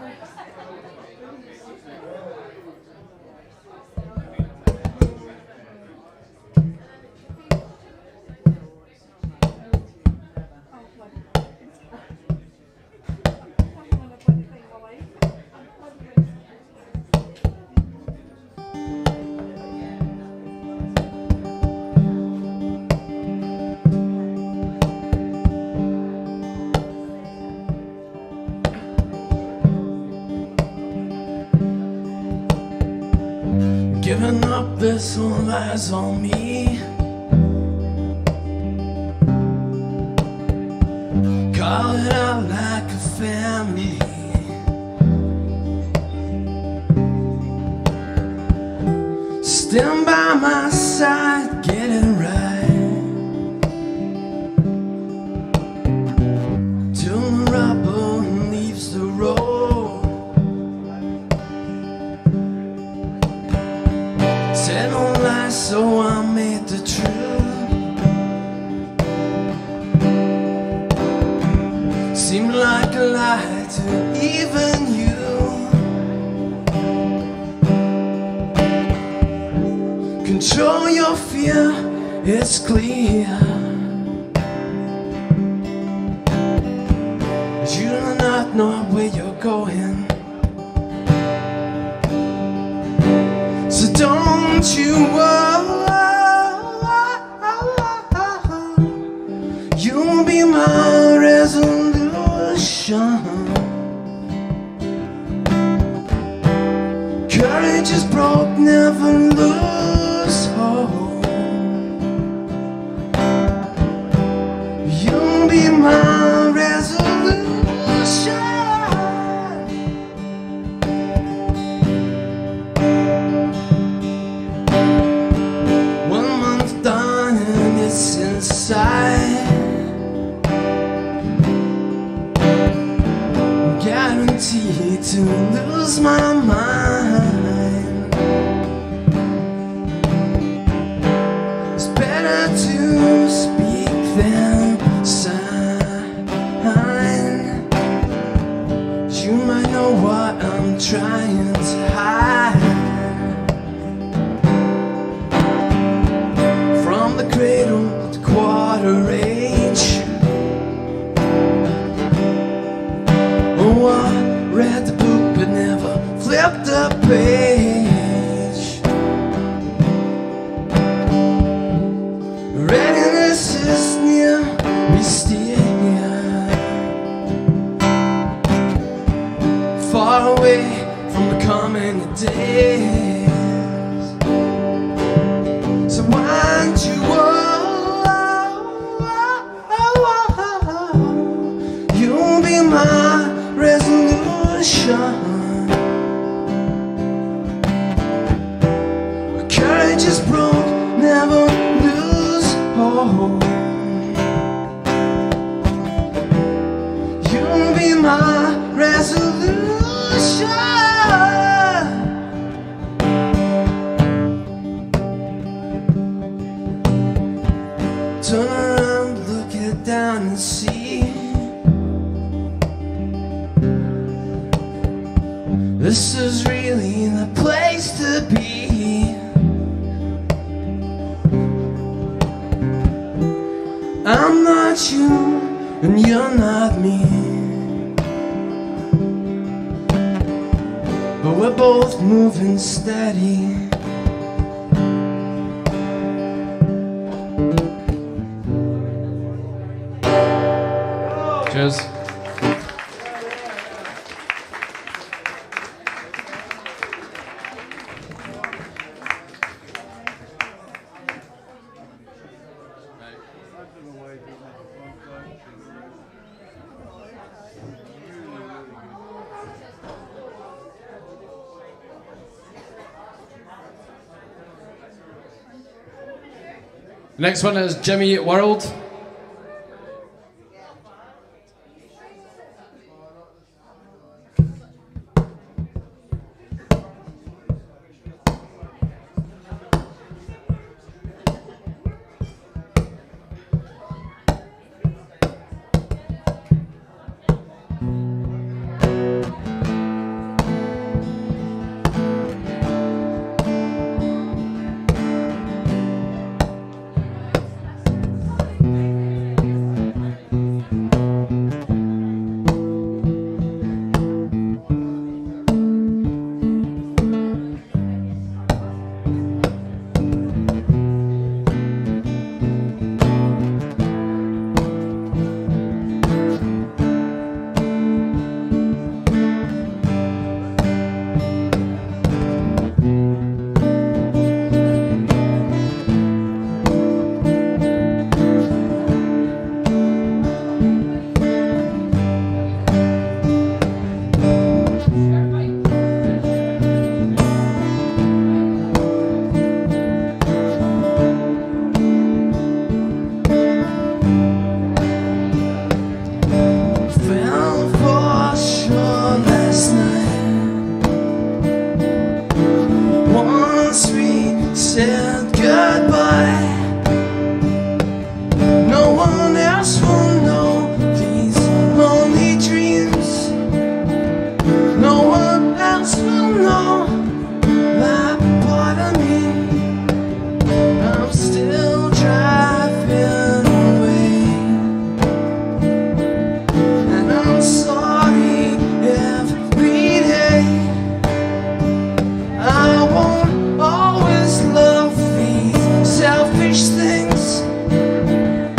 this all lies on me. Call it out like a family. Stand by my side, get it right. Till the rubber leaves the road. Said no lies, so I made the truth. Seemed like a lie to even you. Control your fear, it's clear. You do not know where you're going. So don't you worry, you'll be my resolution. Courage is broke, never lose hope. You'll be my resolution. 1 month done and it's inside. Guaranteed to lose my mind. It's better to speak than sign. You might know what I'm trying to hide. From the cradle to quarter age. Oh, I read the book but never flipped the page. Readiness is near, we steer far away from the coming days. So why don't you you'll be my resolution. Courage is broke, never lose hope. You'll be my resolution. Turn around, look it down and see. This is really the place to be. I'm not you, and you're not me. But we're both moving steady. Cheers. Next one is Jimmy World. said goodbye. No one else will know these lonely dreams. No one else will know that part of me. I'm still driving away, and I'm sorry every day. I won't always love these selfish things.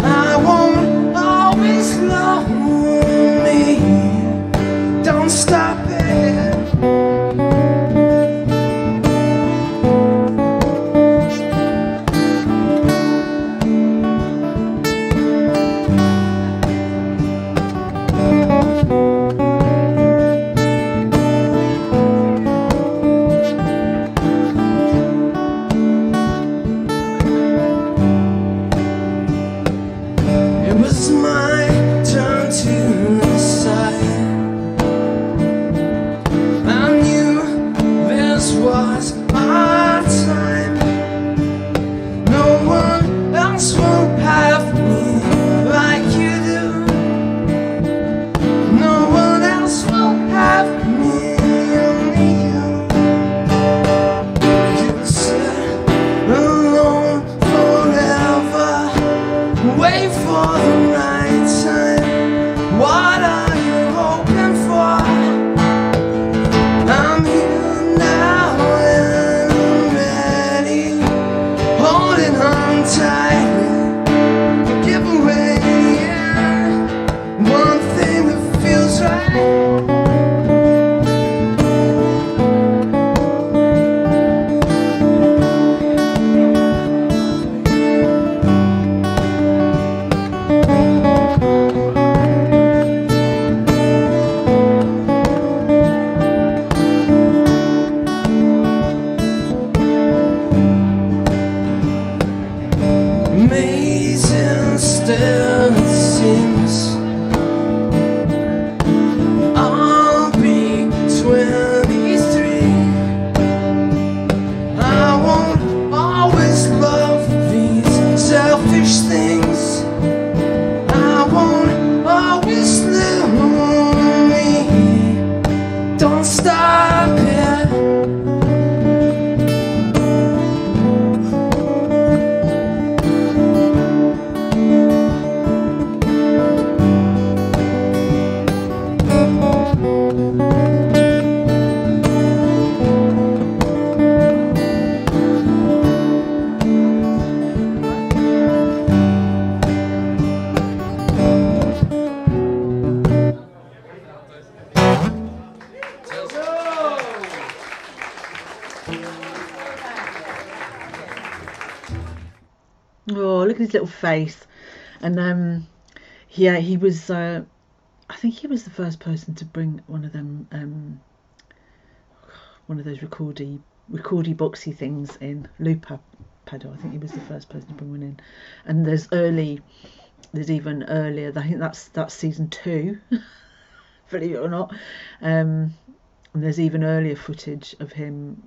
I won't always love me. Don't stop it. It was my turn to decide. I knew this was our time. No one else will have me like you do. No one else will have me, only you. You sit alone forever. Wait for the right time. What are you hoping for? I'm here now and I'm ready, holding on tight. Give away, yeah, one thing that feels right. Amazing still it seems. I'll be 23. I won't always love these selfish things. I won't always live me. Don't stop it. Oh, look at his little face. And yeah, he was I think he was the first person to bring one of them one of those recordy boxy things in, looper pedal. I think he was the first person to bring one in. And there's even earlier, I think that's season 2 believe it or not. And there's even earlier footage of him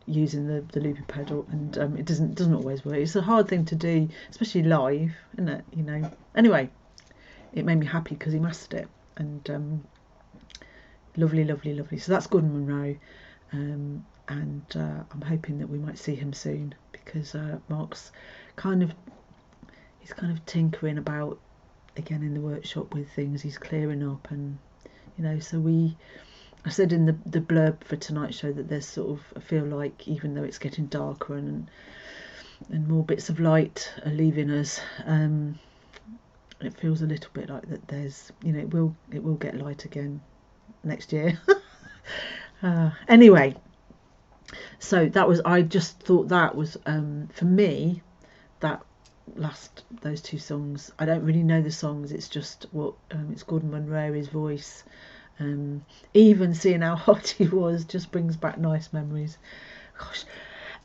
using the loopy pedal, and it doesn't always work. It's a hard thing to do, especially live, isn't it? You know. Anyway, it made me happy because he mastered it, and lovely. So that's Gordon Monroe, and I'm hoping that we might see him soon, because Mark's kind of tinkering about again in the workshop with things. He's clearing up, and you know, so I said in the blurb for tonight's show that there's sort of, I feel like, even though it's getting darker and more bits of light are leaving us, it feels a little bit like that there's, you know, it will get light again next year. Anyway, so I just thought that was for me, those 2 songs, I don't really know the songs, it's just what it's Gordon Monroe, his voice. Even seeing how hot he was just brings back nice memories. Gosh.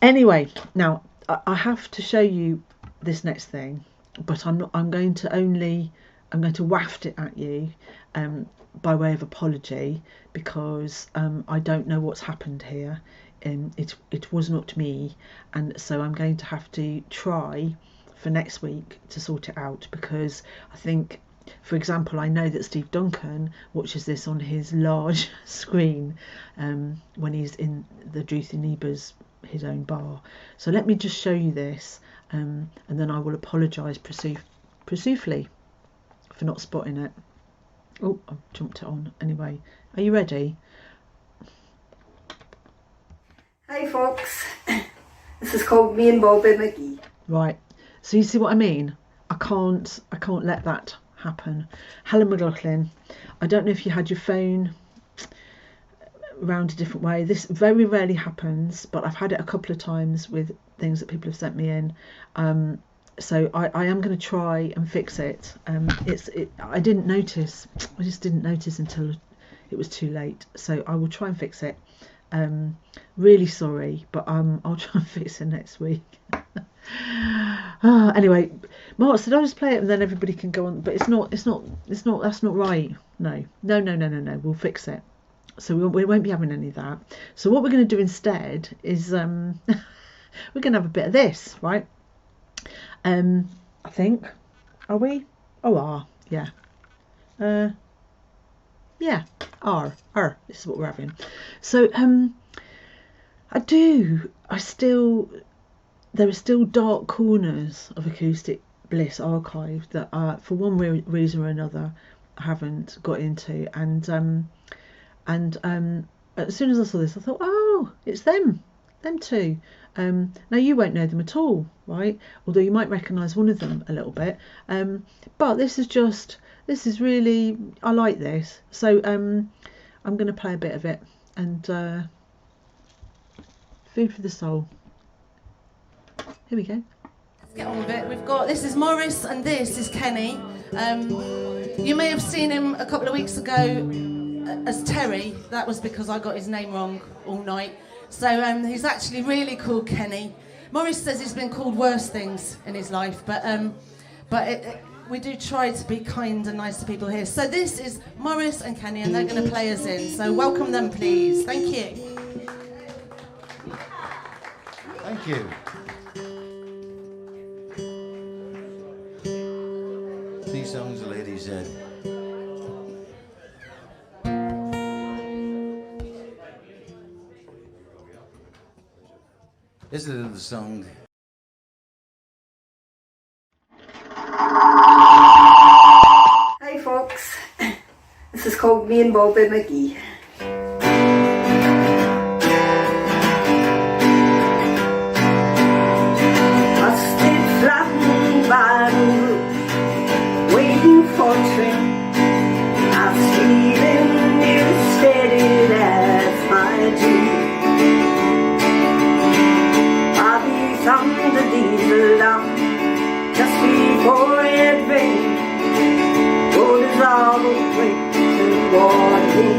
Anyway, now I have to show you this next thing, but I'm going to waft it at you by way of apology, because I don't know what's happened here. it was not me, and so I'm going to have to try for next week to sort it out, because I think, for example, I know that Steve Duncan watches this on his large screen when he's in the Druthi Neighbours, his own bar. So let me just show you this, and then I will apologise profusely for not spotting it. Oh, I've jumped it on. Anyway, are you ready? Hi folks, this is called Me and Bobby McGee. Right, so you see what I mean? I can't let that happen. Helen McLaughlin, I don't know if you had your phone round a different way. This very rarely happens, but I've had it a couple of times with things that people have sent me in. So I am going to try and fix it. I didn't notice. I just didn't notice until it was too late. So I will try and fix it. Really sorry, but I'll try and fix it next week. Anyway, Mark said I'll just play it and then everybody can go on. But it's not. That's not right. No. We'll fix it. So we won't be having any of that. So what we're going to do instead is we're going to have a bit of this, right? I think, are we? Oh, yeah. Yeah, this is what we're having. So there are still dark corners of Acoustic Bliss archive that for one reason or another I haven't got into, and as soon as I saw this I thought, oh, it's them too. Now you won't know them at all, right? Although you might recognise one of them a little bit. But this is really, I like this. So I'm going to play a bit of it, and food for the soul. Here we go. Let's get on with it. This is Morris and this is Kenny. You may have seen him a couple of weeks ago as Terry. That was because I got his name wrong all night. So he's actually really called Kenny. Morris says he's been called worse things in his life, but we do try to be kind and nice to people here. So this is Morris and Kenny, and they're going to play us in. So welcome them, please. Thank you. Thank you. These songs the lady said. This is the song. Hi folks, this is called Me and Bobby McGee. I stood flattened by the roof, waiting for a train. I was feeling near steady, that's my dream. From the diesel down just before it rained, rollers all the way toward me.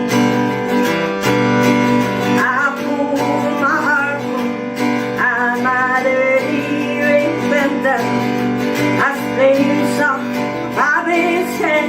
I pulled my harpoon and my dirty ring went down. I played some Bobby's head.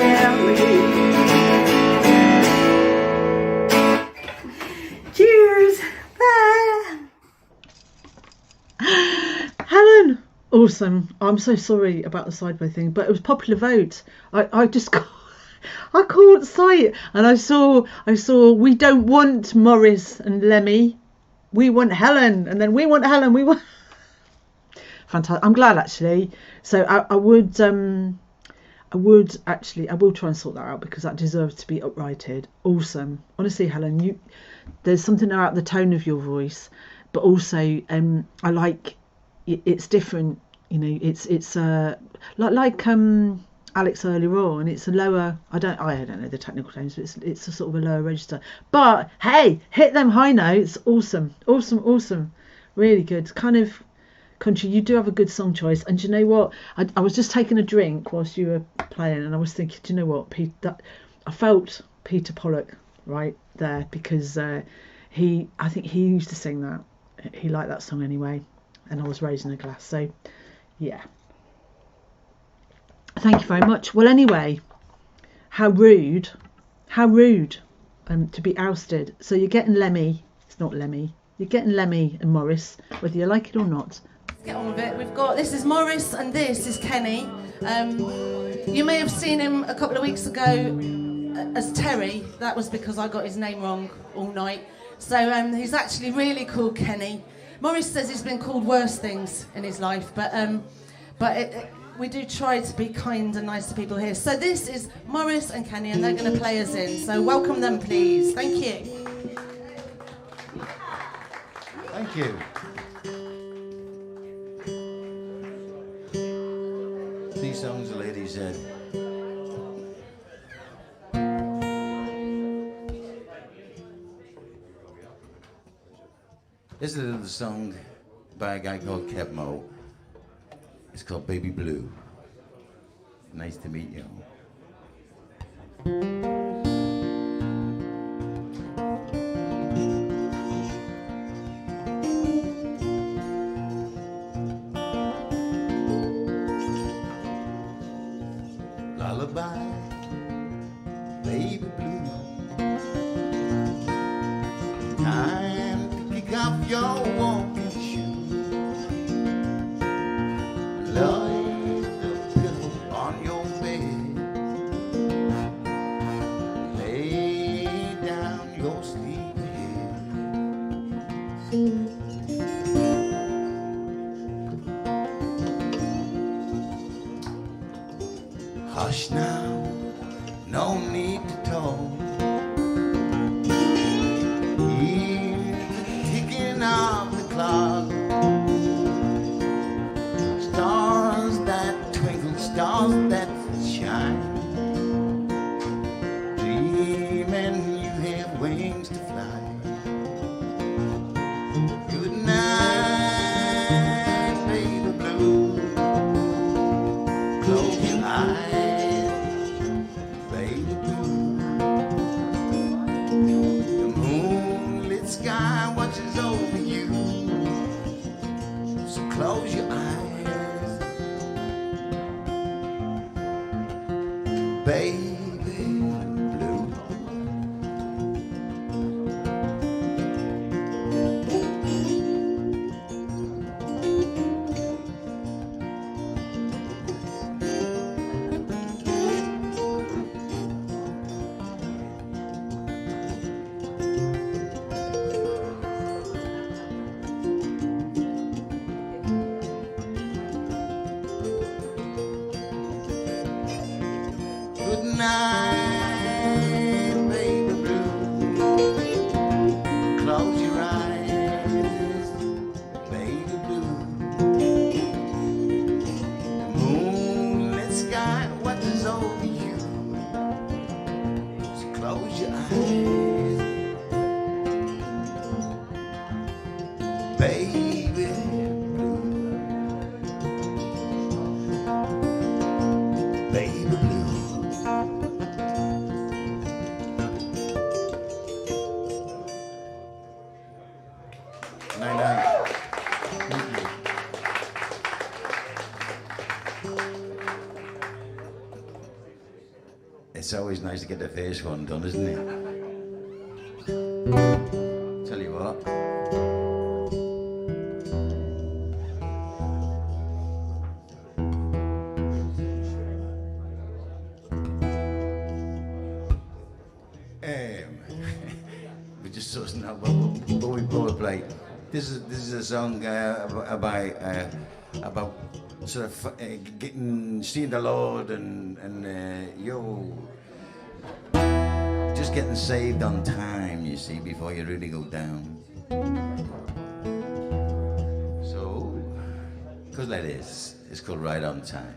family. Cheers. Bye. Helen, awesome. I'm so sorry about the sideway thing, but it was popular vote. I just I caught sight and I saw we don't want Morris and Lemmy, we want Helen, and then we want Helen, we want. Fantastic. I'm glad actually. So I will try and sort that out because that deserves to be uprighted. Awesome. Honestly, Helen, there's something about the tone of your voice, but also I like it's different. You know, it's like Alex earlier on. It's a lower. I don't know the technical terms, but it's a sort of a lower register. But hey, hit them high notes. Awesome. Really good. Kind of. Country, you do have a good song choice, and do you know what? I was just taking a drink whilst you were playing, and I was thinking, do you know what, I felt Peter Pollock right there because I think he used to sing that. He liked that song anyway, and I was raising a glass. So, yeah. Thank you very much. Well, anyway, how rude, to be ousted. So you're getting Lemmy. It's not Lemmy. You're getting Lemmy and Morris, whether you like it or not. Get on with it. This is Morris and this is Kenny. You may have seen him a couple of weeks ago as Terry. That was because I got his name wrong all night. So he's actually really called Kenny. Morris says he's been called worse things in his life, but we do try to be kind and nice to people here. So this is Morris and Kenny, and they're going to play us in. So welcome them, please. Thank you. Thank you. These songs the lady said. This is a little song by a guy called Kevmo. It's called Baby Blue. Nice to meet you. Lullaby, baby blue. Time to kick off your walking shoes. Lay the pillow on your bed. Lay down your sleepy head. Hush now, no need to talk. Hear the ticking of the clock. Stars that twinkle, stars that shine. Dreaming you have wings to fly. Good night, baby blue. Close your eyes. The moonlit sky watches over you, so close your eyes, baby blue. Good night, baby blue. Close your eyes, baby blue. The moonlit sky watches over you, so close your eyes, baby blue. Baby blue. Night. Thank you. it's always nice to get the first one done, isn't it? Tell you what. We just sorting out what we both play. This is a song about sort of seeing the Lord and just getting saved on time, you see, before you really go down. So, goes like this. It's called Right on Time.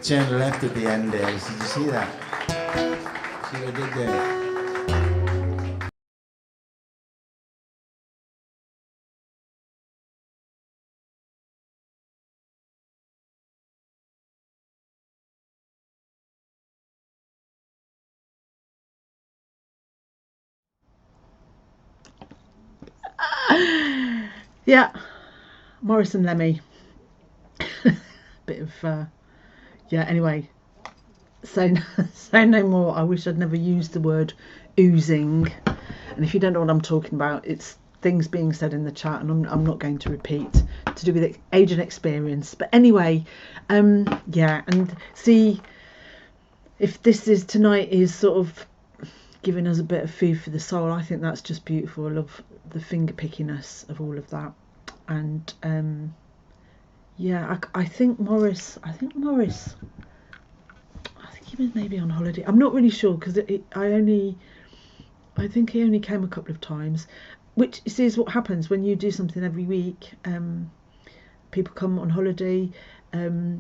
Turn left at the end there. Did you see that? See what I did there? Yeah, Morrison Lemmy. Bit of yeah, anyway, say no more. I wish I'd never used the word oozing, and if you don't know what I'm talking about, it's things being said in the chat, and I'm not going to repeat, to do with age and experience. But anyway, yeah, and see if this is tonight is sort of giving us a bit of food for the soul. I think that's just beautiful. I love the finger pickiness of all of that, and yeah, I think Morris. I think he was maybe on holiday. I'm not really sure because I think he only came a couple of times, which is what happens when you do something every week. People come on holiday,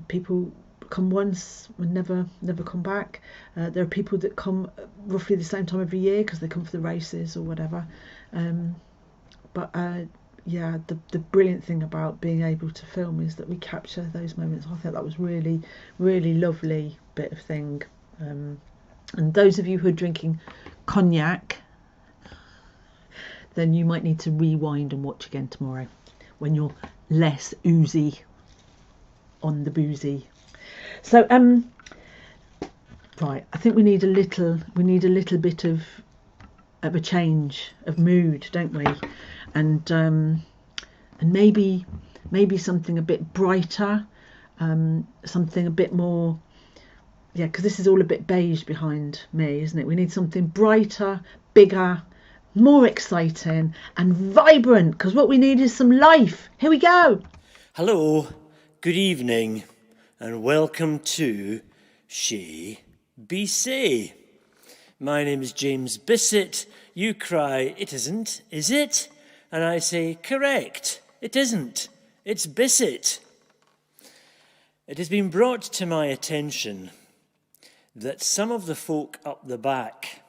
people come once and never come back. There are people that come roughly the same time every year because they come for the races or whatever. Yeah, the brilliant thing about being able to film is that we capture those moments. I think that was really, really lovely bit of thing. And those of you who are drinking cognac, then you might need to rewind and watch again tomorrow when you're less oozy on the boozy. So right, I think we need a little bit of a change of mood, don't we? And maybe something a bit brighter, something a bit more, yeah, because this is all a bit beige behind me, isn't it? We need something brighter, bigger, more exciting and vibrant, because what we need is some life. Here we go. Hello, good evening, and welcome to She BC. My name is James Bissett. You cry, it isn't, is it? And I say, correct, it isn't, it's Bissett. It has been brought to my attention that some of the folk up the back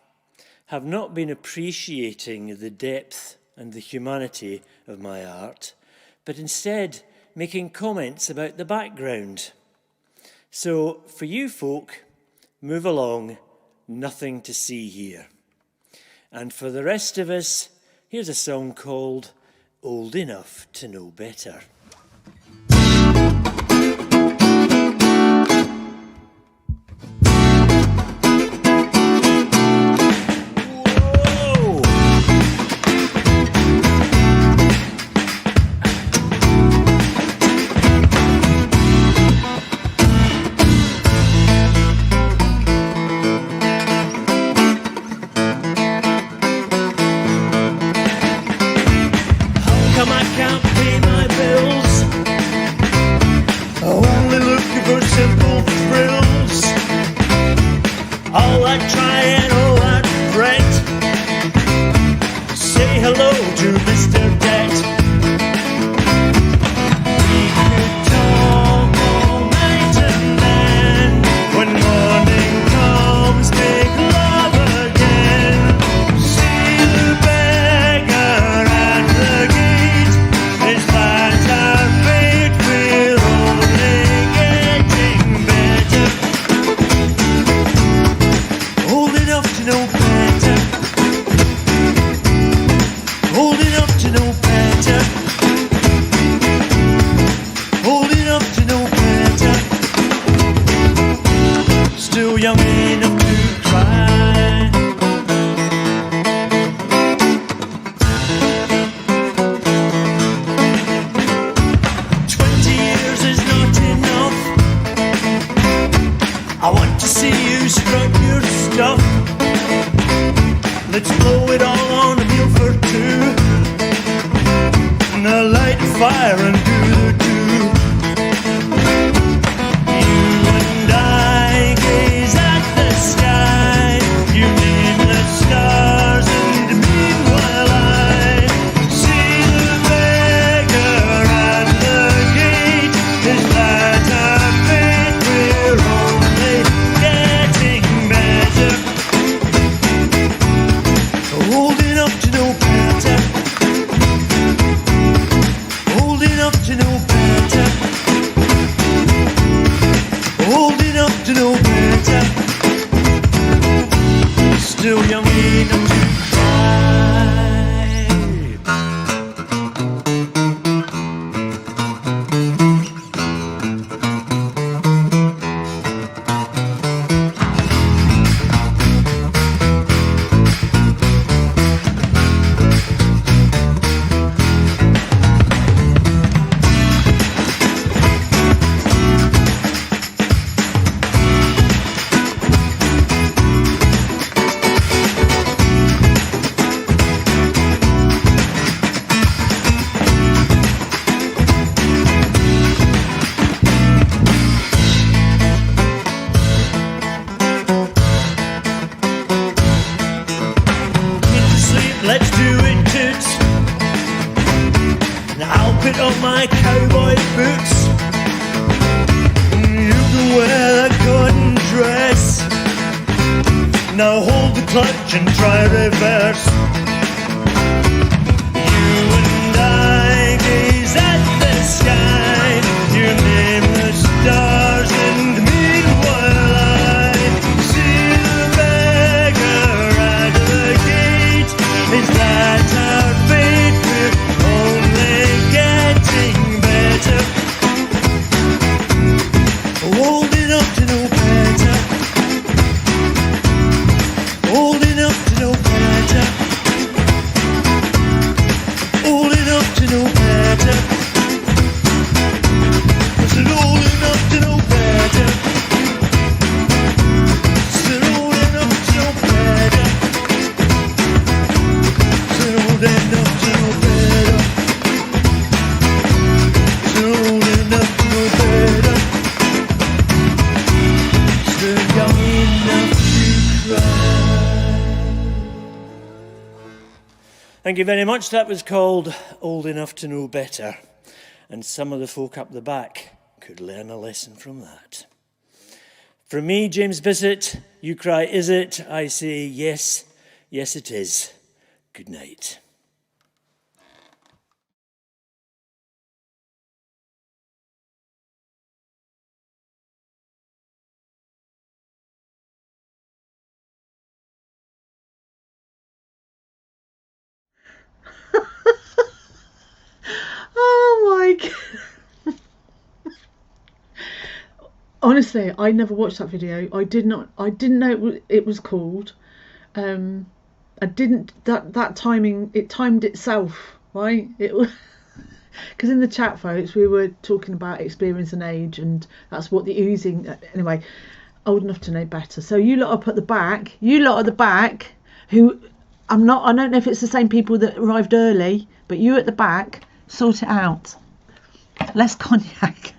have not been appreciating the depth and the humanity of my art, but instead making comments about the background. So for you folk, move along, nothing to see here. And for the rest of us, here's a song called Old Enough to Know Better. Old enough universe. You and I gaze at the sky, your nameless stars, and meanwhile I see the beggar at the gate. Is that our fate? We're only getting better, old enough to know better, old enough to know better, old enough to know better. I said old enough to know better. I said old enough to know better. I said old enough to know better. I said old enough to know better. I said young enough to cry. Thank you very much. That was called Old Enough to Know Better. And some of the folk up the back could learn a lesson from that. From me, James Bissett, you cry, is it? I say, yes, yes it is. Good night. Oh my god. Honestly, I never watched that video. I didn't know it was called. I didn't that timing, it timed itself, right? It was because in the chat, folks, we were talking about experience and age, and that's what the oozing, anyway, old enough to know better. So you lot up at the back, who I don't know if it's the same people that arrived early, but you at the back, sort it out. Less cognac.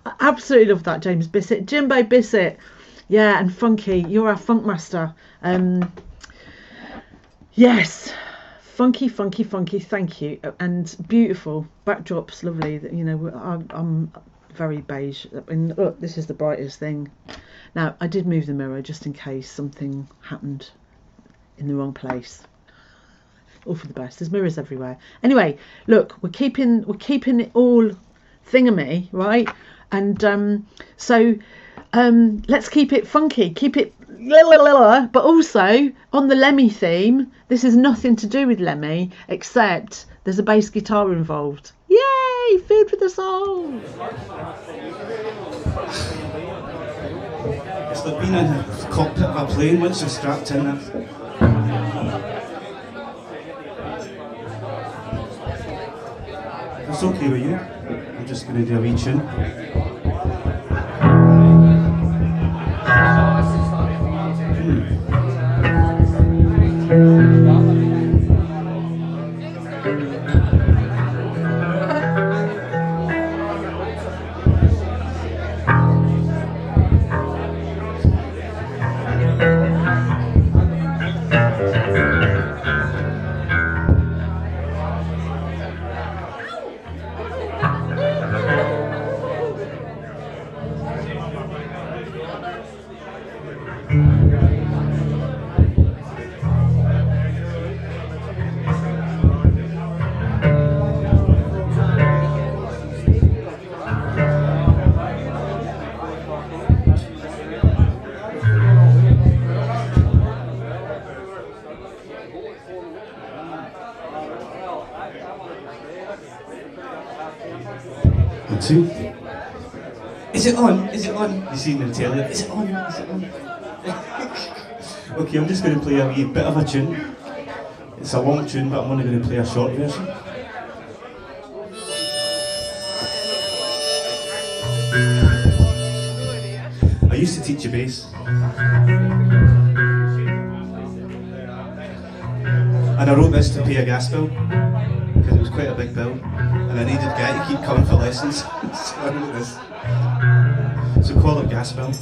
I absolutely love that, James Bissett. Jimbo Bissett. Yeah, and Funky. You're our funk master. Yes. Funky, funky, funky. Thank you. And beautiful. Backdrop's lovely. You know, I'm very beige. I mean, look, this is the brightest thing. Now, I did move the mirror just in case something happened in the wrong place. All for the best. There's mirrors everywhere. Anyway, look, we're keeping it all thingamy, right? And so let's keep it funky, keep it but also on the Lemmy theme. This is nothing to do with Lemmy, except there's a bass guitar involved. Yay! Food for the soul. It's like being in the cockpit of a plane once you're strapped in it. It's okay with you. I'm just going to do a wee tune. Two. Is it on? Is it on? You seen the telly? Is it on? Is it on? Okay, I'm just going to play a wee bit of a tune. It's a long tune, but I'm only going to play a short version. I used to teach you bass. And I wrote this to pay a gas bill, because it was quite a big bill. And I needed a guy to keep coming for lessons, so I wrote this. So call it gas bill.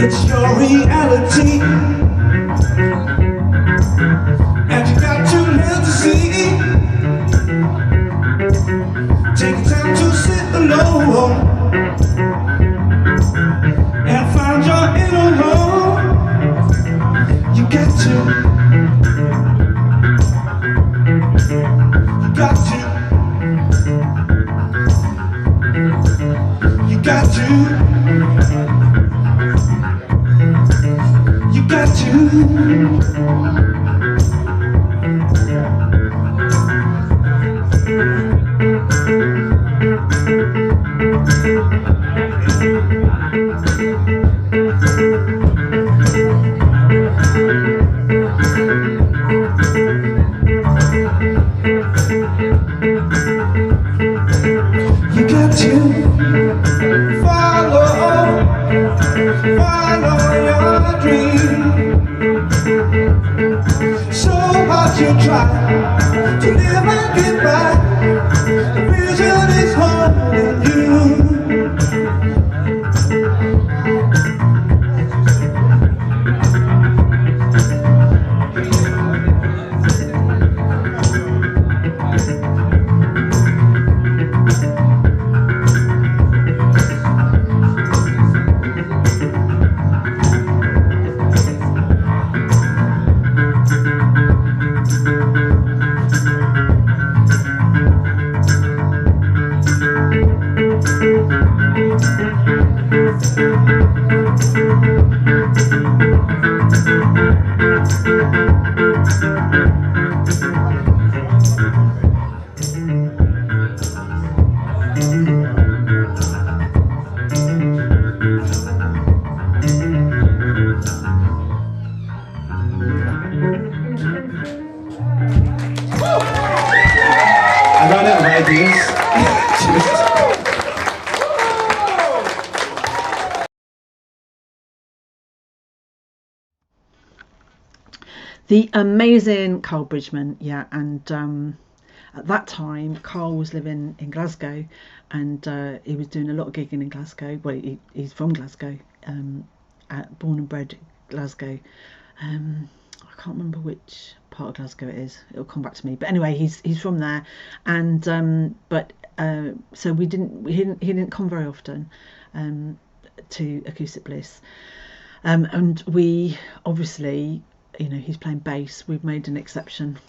It's your reality, and you got to live to see. Take time to sit alone and find your inner home. You got to, you got to, you got to. You got to follow your dream. So hard you try to never get back. The vision is holding you. I ran out of ideas. The amazing Carl Bridgman, yeah, and at that time Carl was living in Glasgow, and he was doing a lot of gigging in Glasgow. Well, he's from Glasgow, born and bred Glasgow. I can't remember which part of Glasgow it is. It'll come back to me. But anyway, he's from there, and so he didn't come very often to Acoustic Bliss, and we obviously, you know, he's playing bass. We've made an exception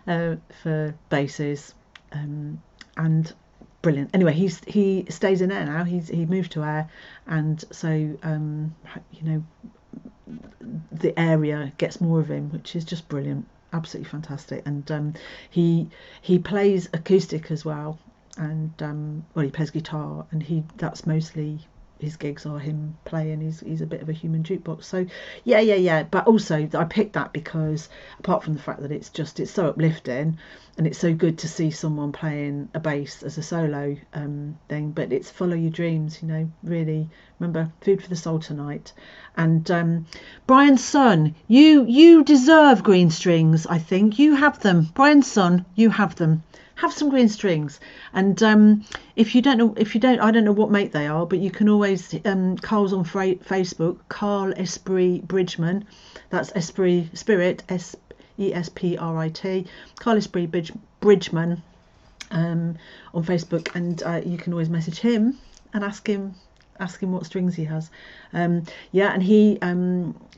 for basses, and brilliant. Anyway, he stays in AYR now. He moved to AYR, and so you know, the area gets more of him, which is just brilliant, absolutely fantastic. And he plays acoustic as well, and well, he plays guitar, and that's mostly his gigs are him playing. He's a bit of a human jukebox. So yeah. But also I picked that because apart from the fact that it's so uplifting, and it's so good to see someone playing a bass as a solo thing. But it's follow your dreams, you know. Really remember, food for the soul tonight. And Brian's son, you deserve green strings. I think you have them, Brian's son. You have them. Have some green strings, and if you don't, I don't know what make they are, but you can always Carl's on Facebook, Carl Esprit Bridgman, that's Esprit Spirit, Esprit, Carl Esprit Bridgman on Facebook, and you can always message him and ask him what strings he has. And he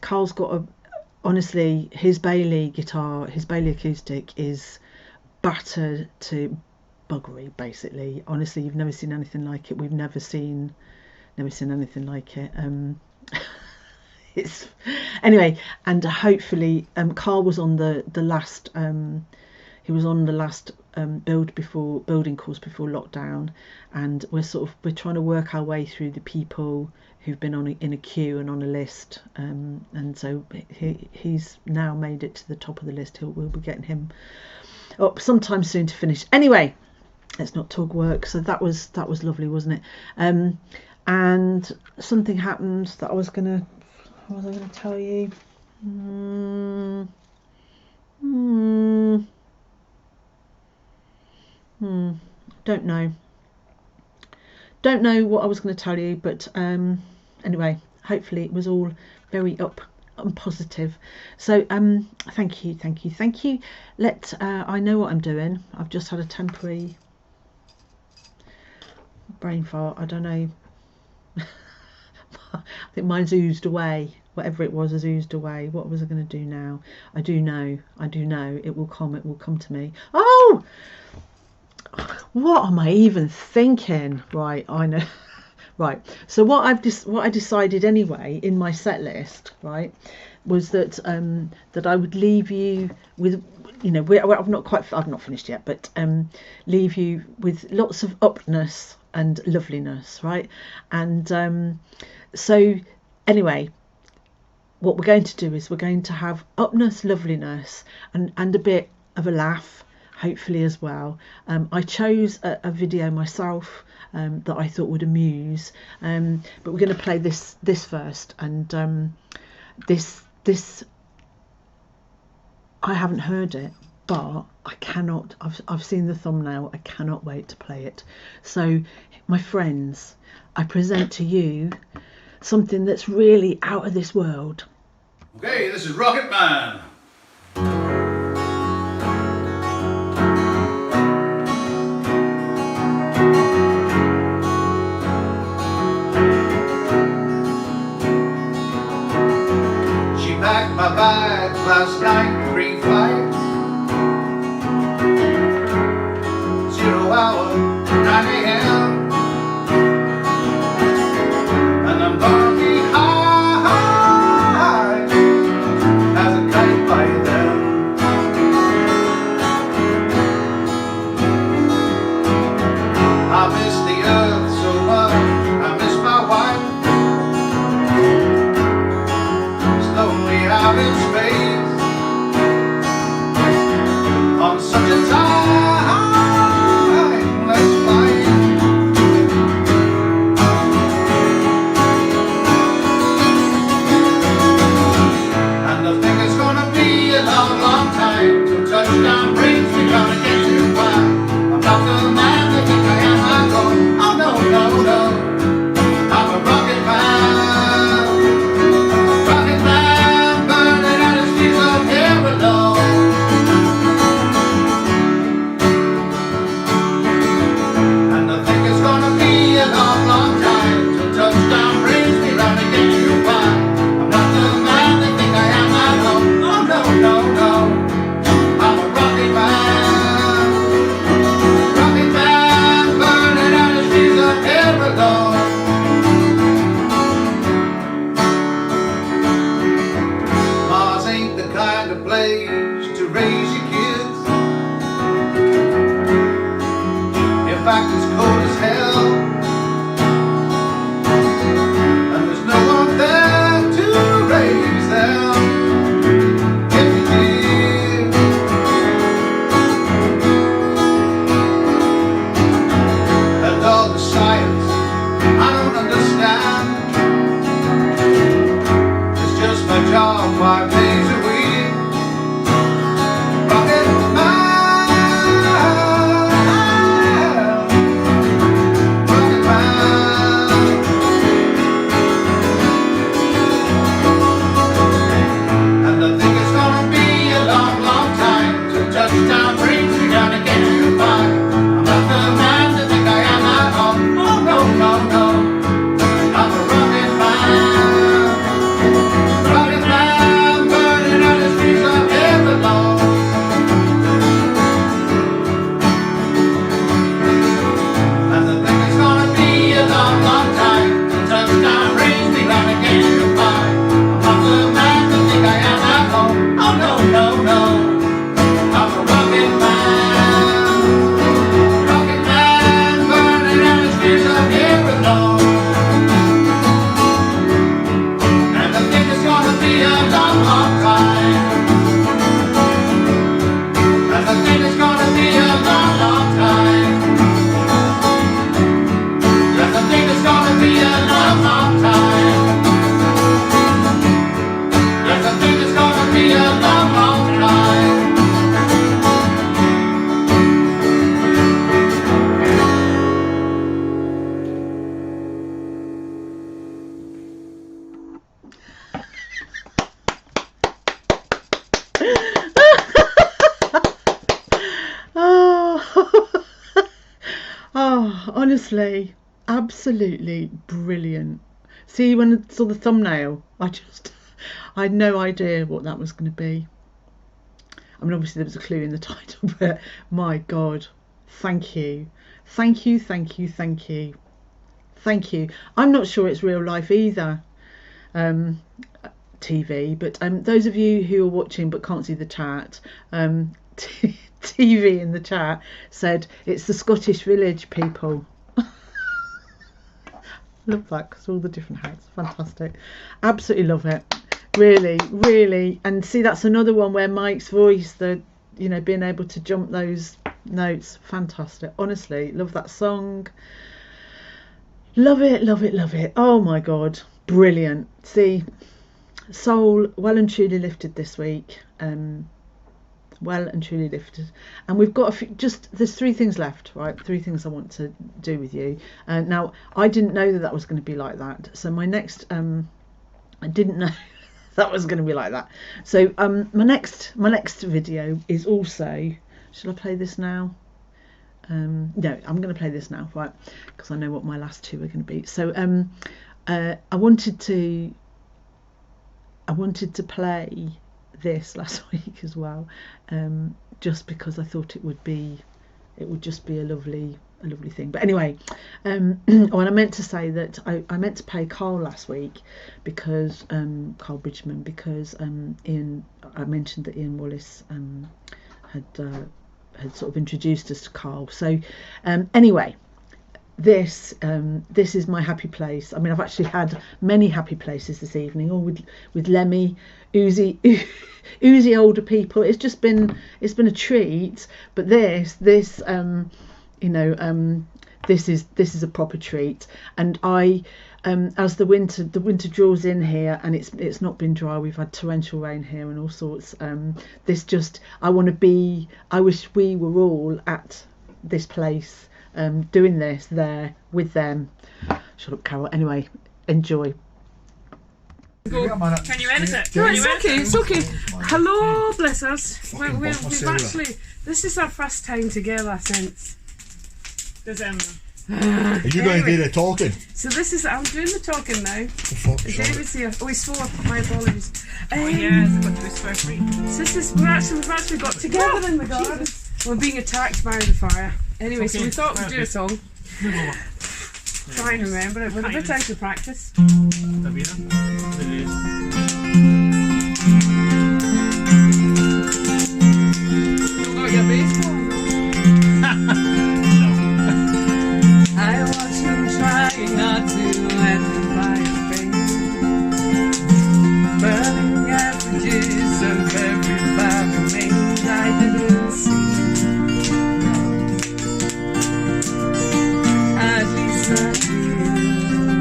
Carl's got honestly, his Bailey guitar, his Bailey acoustic is battered to buggery, basically. Honestly, you've never seen anything like it. We've never seen anything like it. It's anyway, and hopefully Carl was on the last he was on the last building course before lockdown, and we're trying to work our way through the people who've been in a queue and on a list, and so he's now made it to the top of the list. We'll be getting him up sometime soon to finish. Anyway, let's not talk work. So that was lovely, wasn't it? And something happened that what was I gonna tell you? Don't know what I was going to tell you, but anyway, hopefully it was all very up and positive. So thank you. I know what I'm doing. I've just had a temporary brain fart. I don't know. I think mine's oozed away. Whatever it was has oozed away. What was I going to do now? I do know. It will come to me. Oh, what am I even thinking? Right, I know. Right, so what I decided anyway in my set list, right, was that that I would leave you with, you know, I've not finished yet, but leave you with lots of upness and loveliness, right? And so anyway, what we're going to do is we're going to have upness, loveliness, and a bit of a laugh, hopefully as well. I chose a video myself that I thought would amuse, but we're going to play this first, and this I haven't heard it, but I've seen the thumbnail. I cannot wait to play it. So my friends, I present to you something that's really out of this world. Okay, this is Rocket Man. Packed my bags last night, pre-flight, 0 hour, 9 a.m. And I'm gonna be high as a kite by then. I miss the earth so much, I miss my wife. Out in space, down. It's just my job 5 days a week. Rocket man, rocket man. And I think it's gonna be a long, long time till touchdown brings me down again to find I'm not the man to think I am at all. Oh no, no, no. I'm a rocket man. Rocket man burning out the streets of heaven alone. And I think it's gonna be a long, long time till touchdown brings me down again to find I'm not the man to think I am at home. Oh no, no, no. I'm a rocket man. Rocket man burning out the streets of heaven alone. And I think it's gonna be a long, long time. And I think it's gonna be a long, long time. Yes, I think it's gonna be a long, long time. Yes, I think it's gonna be a long, long time. Oh, oh, honestly, absolutely brilliant. See, when I saw the thumbnail, I had no idea what that was going to be. I mean, obviously there was a clue in the title, but my God, thank you. Thank you, thank you, thank you. Thank you. I'm not sure it's real life either, TV, but those of you who are watching but can't see the chat, TV in the chat said it's the Scottish Village people. Love that, because all the different hats, fantastic, absolutely love it, really, really. And see, that's another one where Mike's voice, the, you know, being able to jump those notes, fantastic. Honestly, love that song, love it, love it, love it. Oh my God, brilliant. See, soul well and truly lifted this week, well and truly lifted. And we've got a few, there's 3 things left, right? 3 things I want to do with you. Now, I didn't know that was going to be like that, so my next I didn't know that was going to be like that, so my next video is also, shall I play this now? No, I'm going to play this now, right, because I know what my last 2 are going to be. So I wanted to play this last week as well, just because I thought it would just be a lovely thing. But anyway, and I meant to say that I meant to play Carl last week, because Carl Bridgman, because I mentioned that Ian Wallace had sort of introduced us to Carl. So anyway, this is my happy place. I mean, I've actually had many happy places this evening, all with Lemmy, Uzi older people. It's been a treat. But this you know, this is a proper treat. And I as the winter draws in here, and it's not been dry, we've had torrential rain here and all sorts, I wish we were all at this place, doing this there with them. Shut up, Carol. Anyway, enjoy. Can you edit it? No, it's okay. Hello, blessers. We've actually, this is our first time together since December. Are you going to do the talking? So I'm doing the talking now. David's here. Oh, he swore. My apologies. Yeah, it's got to whisper free. So we've actually got together in the garden. We're being attacked by the fire. Anyway, so we thought we'd do a song. Try and remember it. We're a bit out of practice. Got your bass on? I watch him trying not to let the fire fade, burning averages of every fire remains I didn't see. At least I feel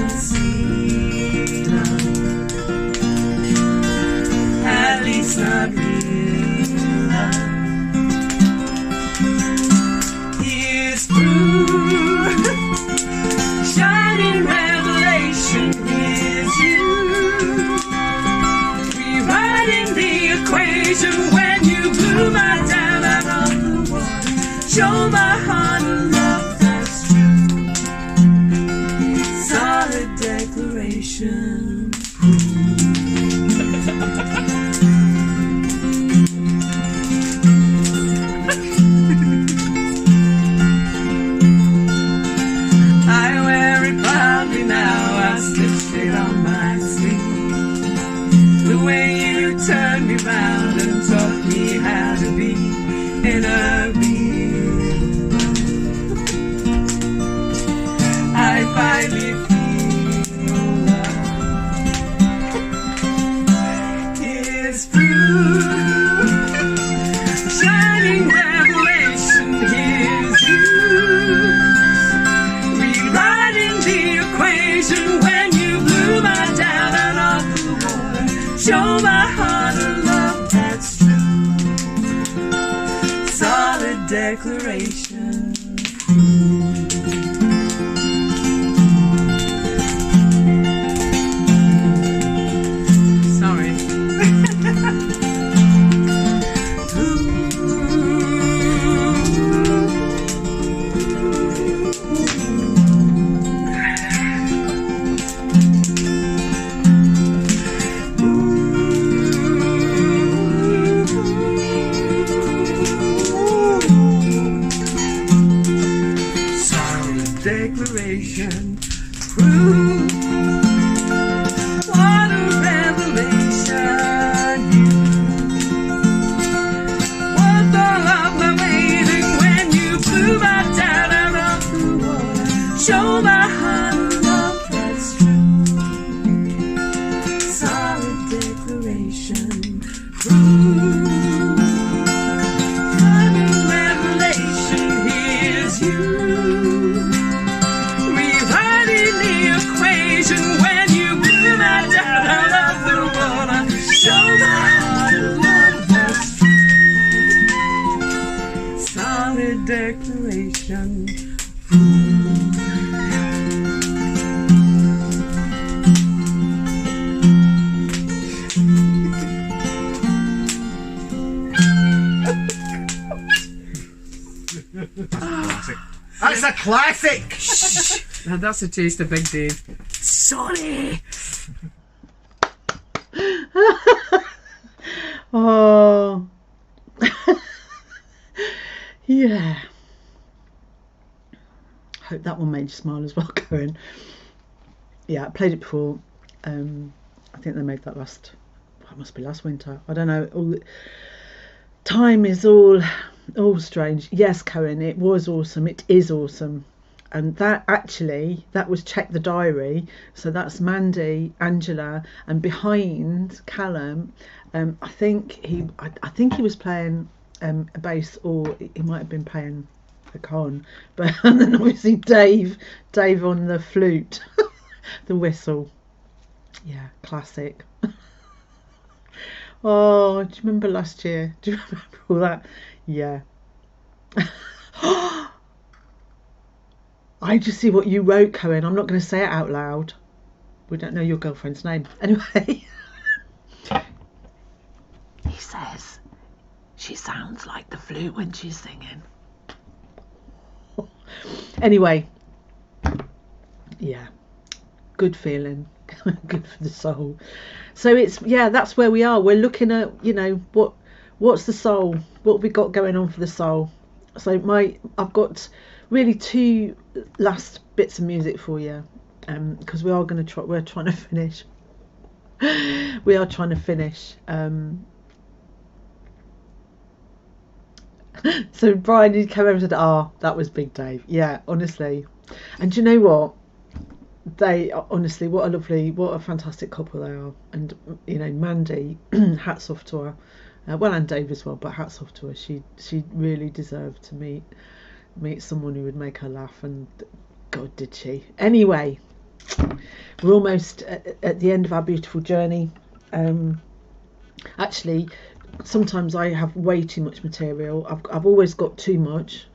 see love, at least not real love. Here's through, shining revelation. Here's you, rewriting the equation when you blew my dam out of the water. Show my heart a love that's true. Solid declaration. I wear it proudly now. I stitched it on my sleeve. The way you turned me round and taught me how to be in a real love. I finally feel love. It's through, shining revelation. Here's you, rewriting the equation when you blew my dam out of the water. Show my heart a love that's true. Solid declaration. Sorry. Declaration, proof. What a revelation! You was all of my waiting when you blew my dam out of the water. Show my heart a love that's true. Solid declaration, proof. What a revelation! Here's you. When you blew my dam out of the water, show my heart a love that's true. Solid declaration. That's a classic. Now that's a taste of Big Dave. Sorry. Oh. Yeah. Hope that one made you smile as well, Karen. Yeah, I played it before. I think they made that last, well, it must be last winter. I don't know. Time is all strange. Yes, Karen, it was awesome. It is awesome. And that was Check the Diary. So that's Mandy, Angela, and behind Callum, I think he was playing a bass, or he might have been playing a con. But and then obviously Dave on the flute, the whistle. Yeah, classic. Oh, do you remember last year? Do you remember all that? Yeah. I just see what you wrote, Cohen. I'm not going to say it out loud. We don't know your girlfriend's name. Anyway. He says she sounds like the flute when she's singing. Anyway. Yeah. Good feeling. Good for the soul. So that's where we are. We're looking at, what's the soul? What have we got going on for the soul? So I've got really two last bits of music for you, because we're trying to finish. We are trying to finish. So Brian, you came over and said, that was Big Dave. Yeah, honestly. And do you know what? They honestly, what a fantastic couple they are. And Mandy, hats off to her. Well, and Dave as well, but hats off to her. She really deserved to meet someone who would make her laugh, and God, did she. Anyway, we're almost at the end of our beautiful journey. Actually, sometimes I have way too much material. I've always got too much,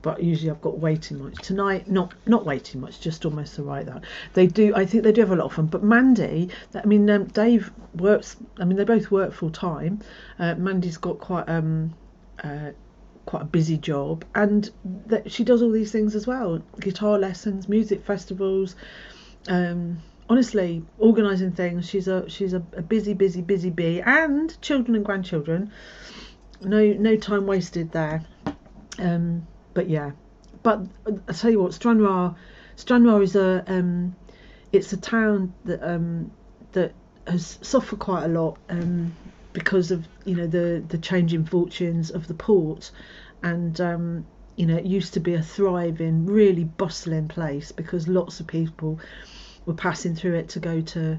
but usually I've got way too much. Tonight, not way too much, just almost the right that. I think they do have a lot of fun. But Mandy, I mean, Dave works. I mean, they both work full time. Mandy's got quite a busy job, and she does all these things as well: guitar lessons, music festivals. Honestly, organising things. She's a busy bee, and children and grandchildren. No time wasted there. But yeah, but I tell you what, Stranraer is it's a town that has suffered quite a lot because of the changing fortunes of the port, and it used to be a thriving, really bustling place because lots of people were passing through it to go to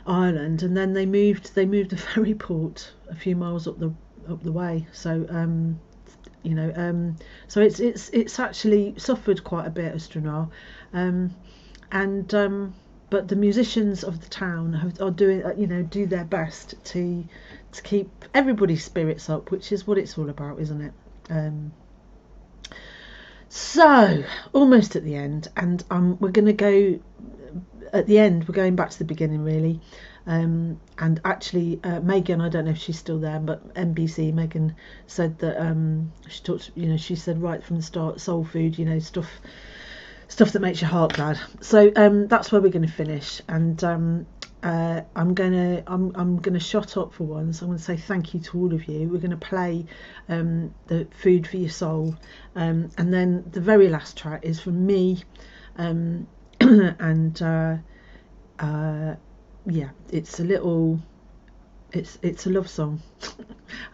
Ireland, and then they moved the ferry port a few miles up the way. So so it's actually suffered quite a bit, Stranraer, but the musicians of the town are doing do their best to keep everybody's spirits up, which is what it's all about, isn't it? So almost at the end, and we're going to go at the end. We're going back to the beginning, really. And actually, Megan, I don't know if she's still there, but NBC, Megan said that she talked. She said right from the start, soul food, stuff that makes your heart glad. So that's where we're going to finish, and I'm gonna shut up for once. I'm going to say thank you to all of you. We're going to play the Food for Your Soul, and then the very last track is from me, and yeah, it's a love song.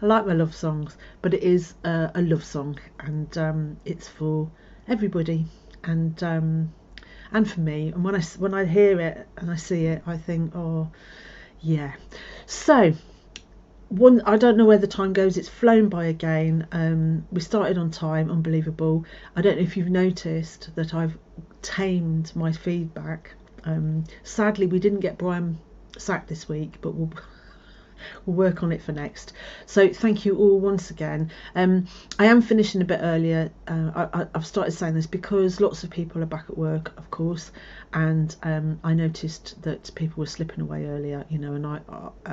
I like my love songs, but it is a love song, and it's for everybody, and for me. And when I hear it and I see it, I think, oh yeah. So I don't know where the time goes. It's flown by again. We started on time, unbelievable. I don't know if you've noticed that I've tamed my feedback. Sadly, we didn't get Brian sacked this week, but we'll work on it for next. So thank you all once again. I am finishing a bit earlier. I've started saying this because lots of people are back at work, of course, and I noticed that people were slipping away earlier, and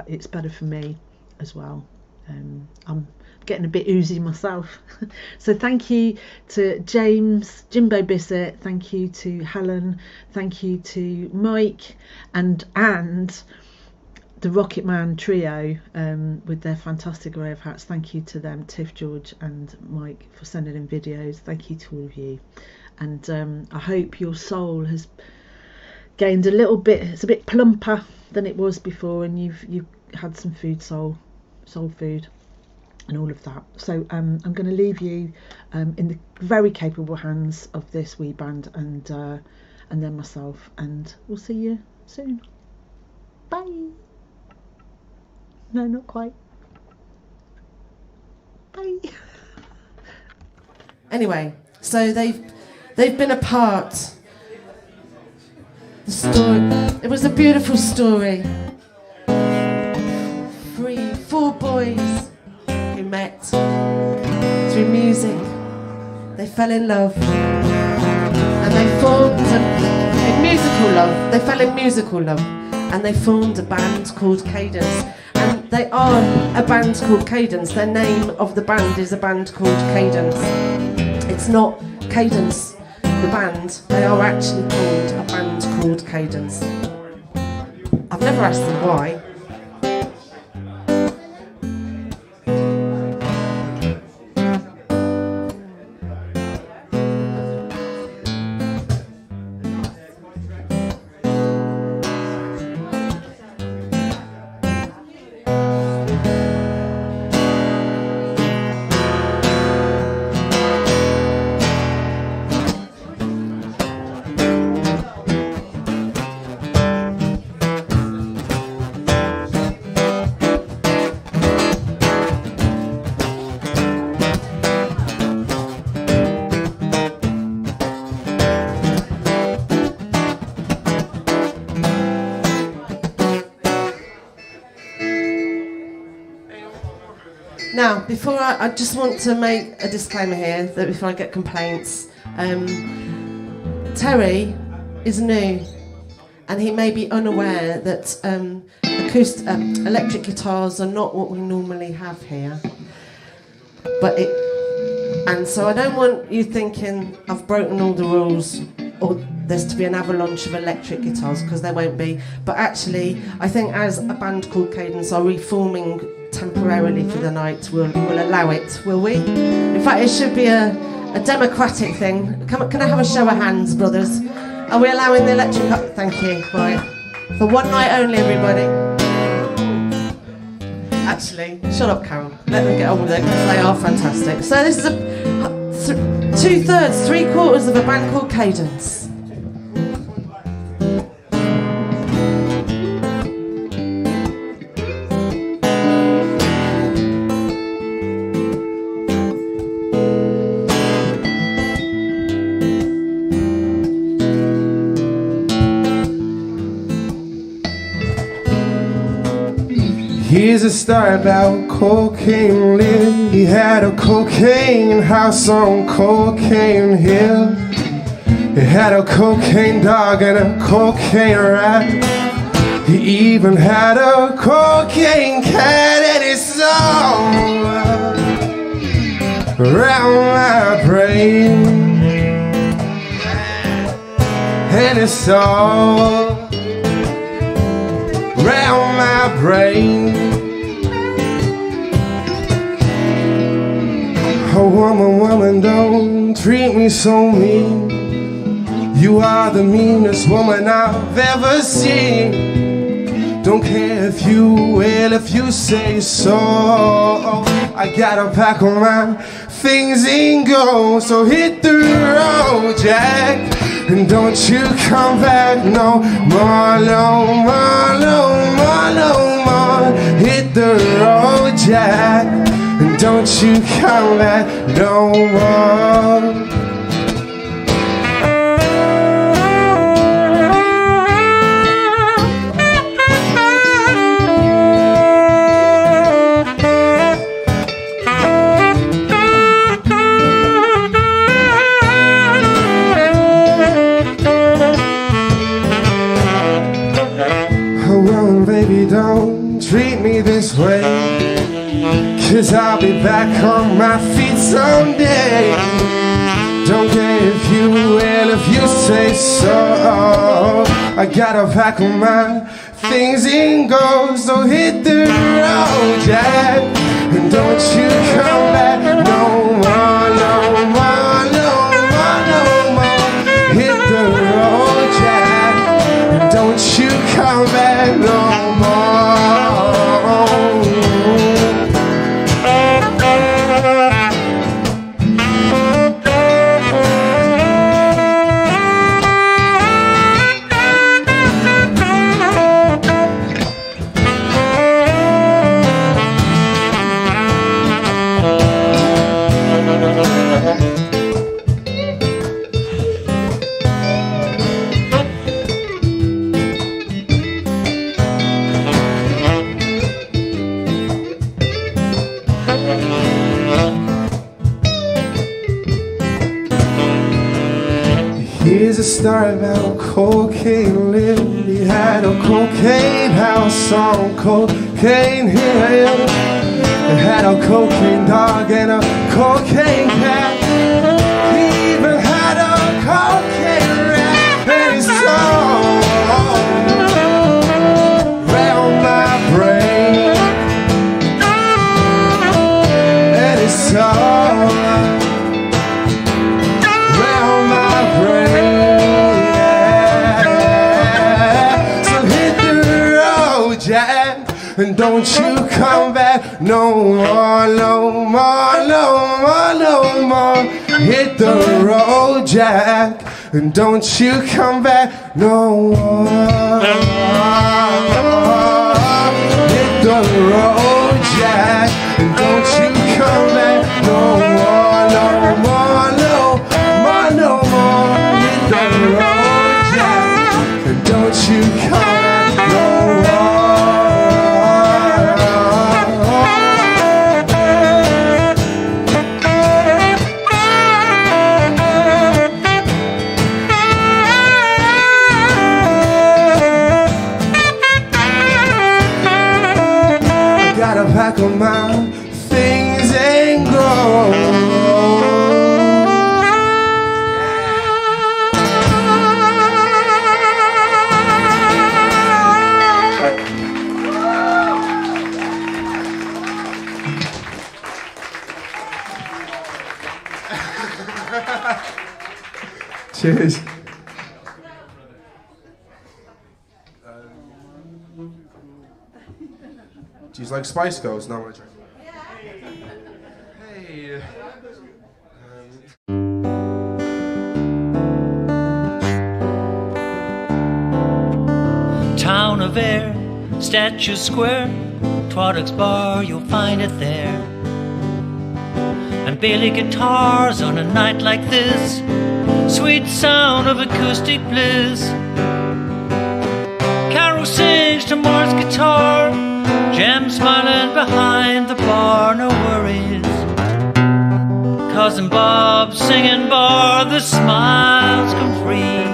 it's better for me as well. I'm getting a bit oozy myself. So thank you to James, Jimbo Bissett, thank you to Helen, thank you to Mike and the Rocket Man trio with their fantastic array of hats. Thank you to them, Tiff, George and Mike, for sending in videos. Thank you to all of you, and I hope your soul has gained a little bit. It's a bit plumper than it was before, and you've had some food, soul food and all of that. So I'm going to leave you in the very capable hands of this wee band, and then myself, and we'll see you soon. Bye. No, not quite. Bye. Anyway, so they've been apart. The story. It was a beautiful story. 4 boys who met through music. They fell in love, and they formed a musical love. They fell in musical love, and they formed a band called Cadence. And they are a band called Cadence. Their name of the band is a band called Cadence. It's not Cadence, the band. They are actually called a band called Cadence. I've never asked them why. Now, before I just want to make a disclaimer here that before I get complaints, Terry is new, and he may be unaware that electric guitars are not what we normally have here. And so I don't want you thinking I've broken all the rules or there's to be an avalanche of electric guitars, because there won't be. But actually, I think as a band called Cadence are reforming temporarily for the night, we'll allow it, will we? In fact, it should be a democratic thing. Can I have a show of hands, brothers? Are we allowing the electric? Thank you. Right. For one night only, everybody. Actually, shut up, Carol. Let them get on with it, because they are fantastic. So this is 2/3, 3/4 of a band called Cadence. Here's a story about Cocaine Lynn. He had a cocaine house on Cocaine Hill. He had a cocaine dog and a cocaine rat. He even had a cocaine cat, and it's all around my brain. And it's all around my brain. Oh, woman, don't treat me so mean. You are the meanest woman I've ever seen. Don't care if you will, if you say so. I gotta pack all my things and go. So hit the road, Jack, and don't you come back no more, no more, no more, no more. Hit the road, Jack, and don't you come back no more. Baby, don't treat me this way, 'cause I'll be back on my feet someday. Don't care if you will, if you say so. I gotta pack all my things and go. So hit the road, Jack, and don't you come back no more, no more, no more, no more. Hit the road, Jack, and don't you come back no more. Here's a story about Cocaine Lynn. He had a cocaine house on Cocaine Hill. He had a cocaine dog and a cocaine cat. He even had a cocaine rat, and it's all around my brain. And it's all around my brain. Jack, and don't you come back no more, no more, no more, no more. Hit the road, Jack, and don't you come back no more. Hit the road, Jack, and don't you come back no more, no more, no more, no more. Hit the road, Jack, and don't you come back no more. pack all my things and go. Cheers. Do you like Spice Girls? No, I'm joking. Hey. Town of AYR, Statue Square, TWA DUGS bar, you'll find it there. And Bailey guitars on a night like this, sweet sound of acoustic bliss. Carol sings to Mark's guitar, Jem smiling behind the bar, no worries. Cousin Bob singing bar, the smiles come free.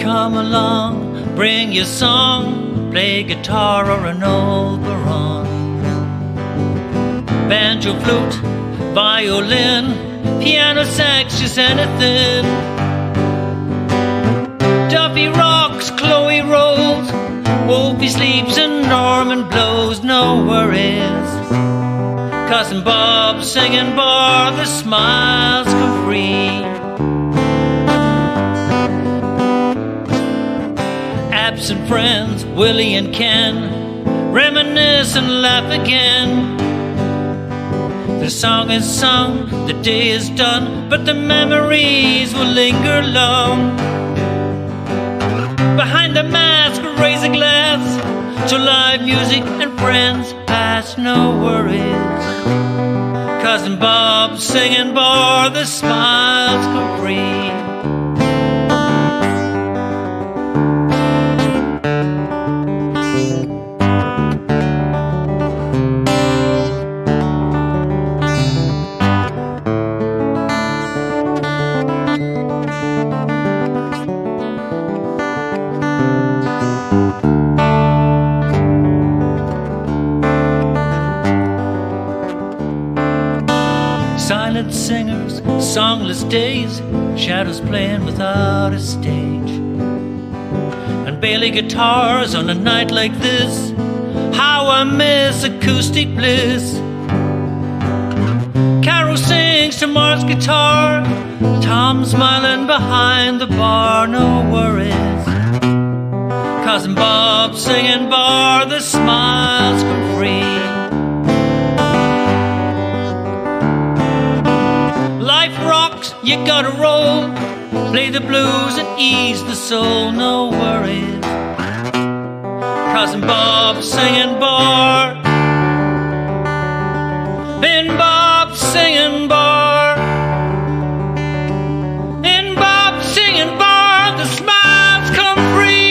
Come along, bring your song, play guitar or an old baron. Banjo, flute, violin, piano, sax, just anything. Duffy rocks, Chloe rolls, Wolfie sleeps and Norman blows, no worries. Cousin Bob singing bar, the smiles come free. Absent friends, Willie and Ken, reminisce and laugh again. The song is sung, the day is done, but the memories will linger long. Behind the mask, raise a glass to live music and friends past, no worries. Cousin Bob singing bar, the smiles come free. Silent singers, songless days, shadows playing without a stage. And Bailey guitars on a night like this, how I miss acoustic bliss. Carol sings to Mark's guitar, Tom smiling behind the bar, no worries. Cousin Bob singing bar, the smiles come free. Life rocks, you gotta roll, play the blues and ease the soul, no worries. Cousin Bob singing bar, and Bob singing bar, and Bob singing bar, the smiles come free.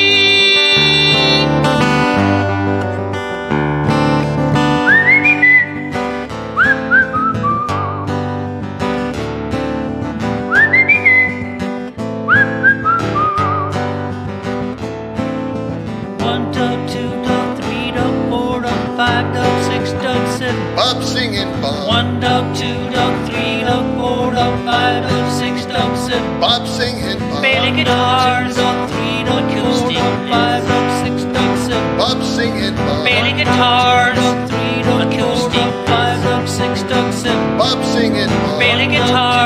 Bob singing Bob. 1 dog, 2 dog, 3 dog, 4 dog, 5 dog, 6 dog, 7. Bob singing Bob. Bailey guitars on 3 dog, acoustic, 5 dog, 6 dog, 7. Bob singing Bob. Bailey guitars on 3 dog, acoustic, 5 dog, 6 dog, 7. Bob singing Bob. Bailey guitars.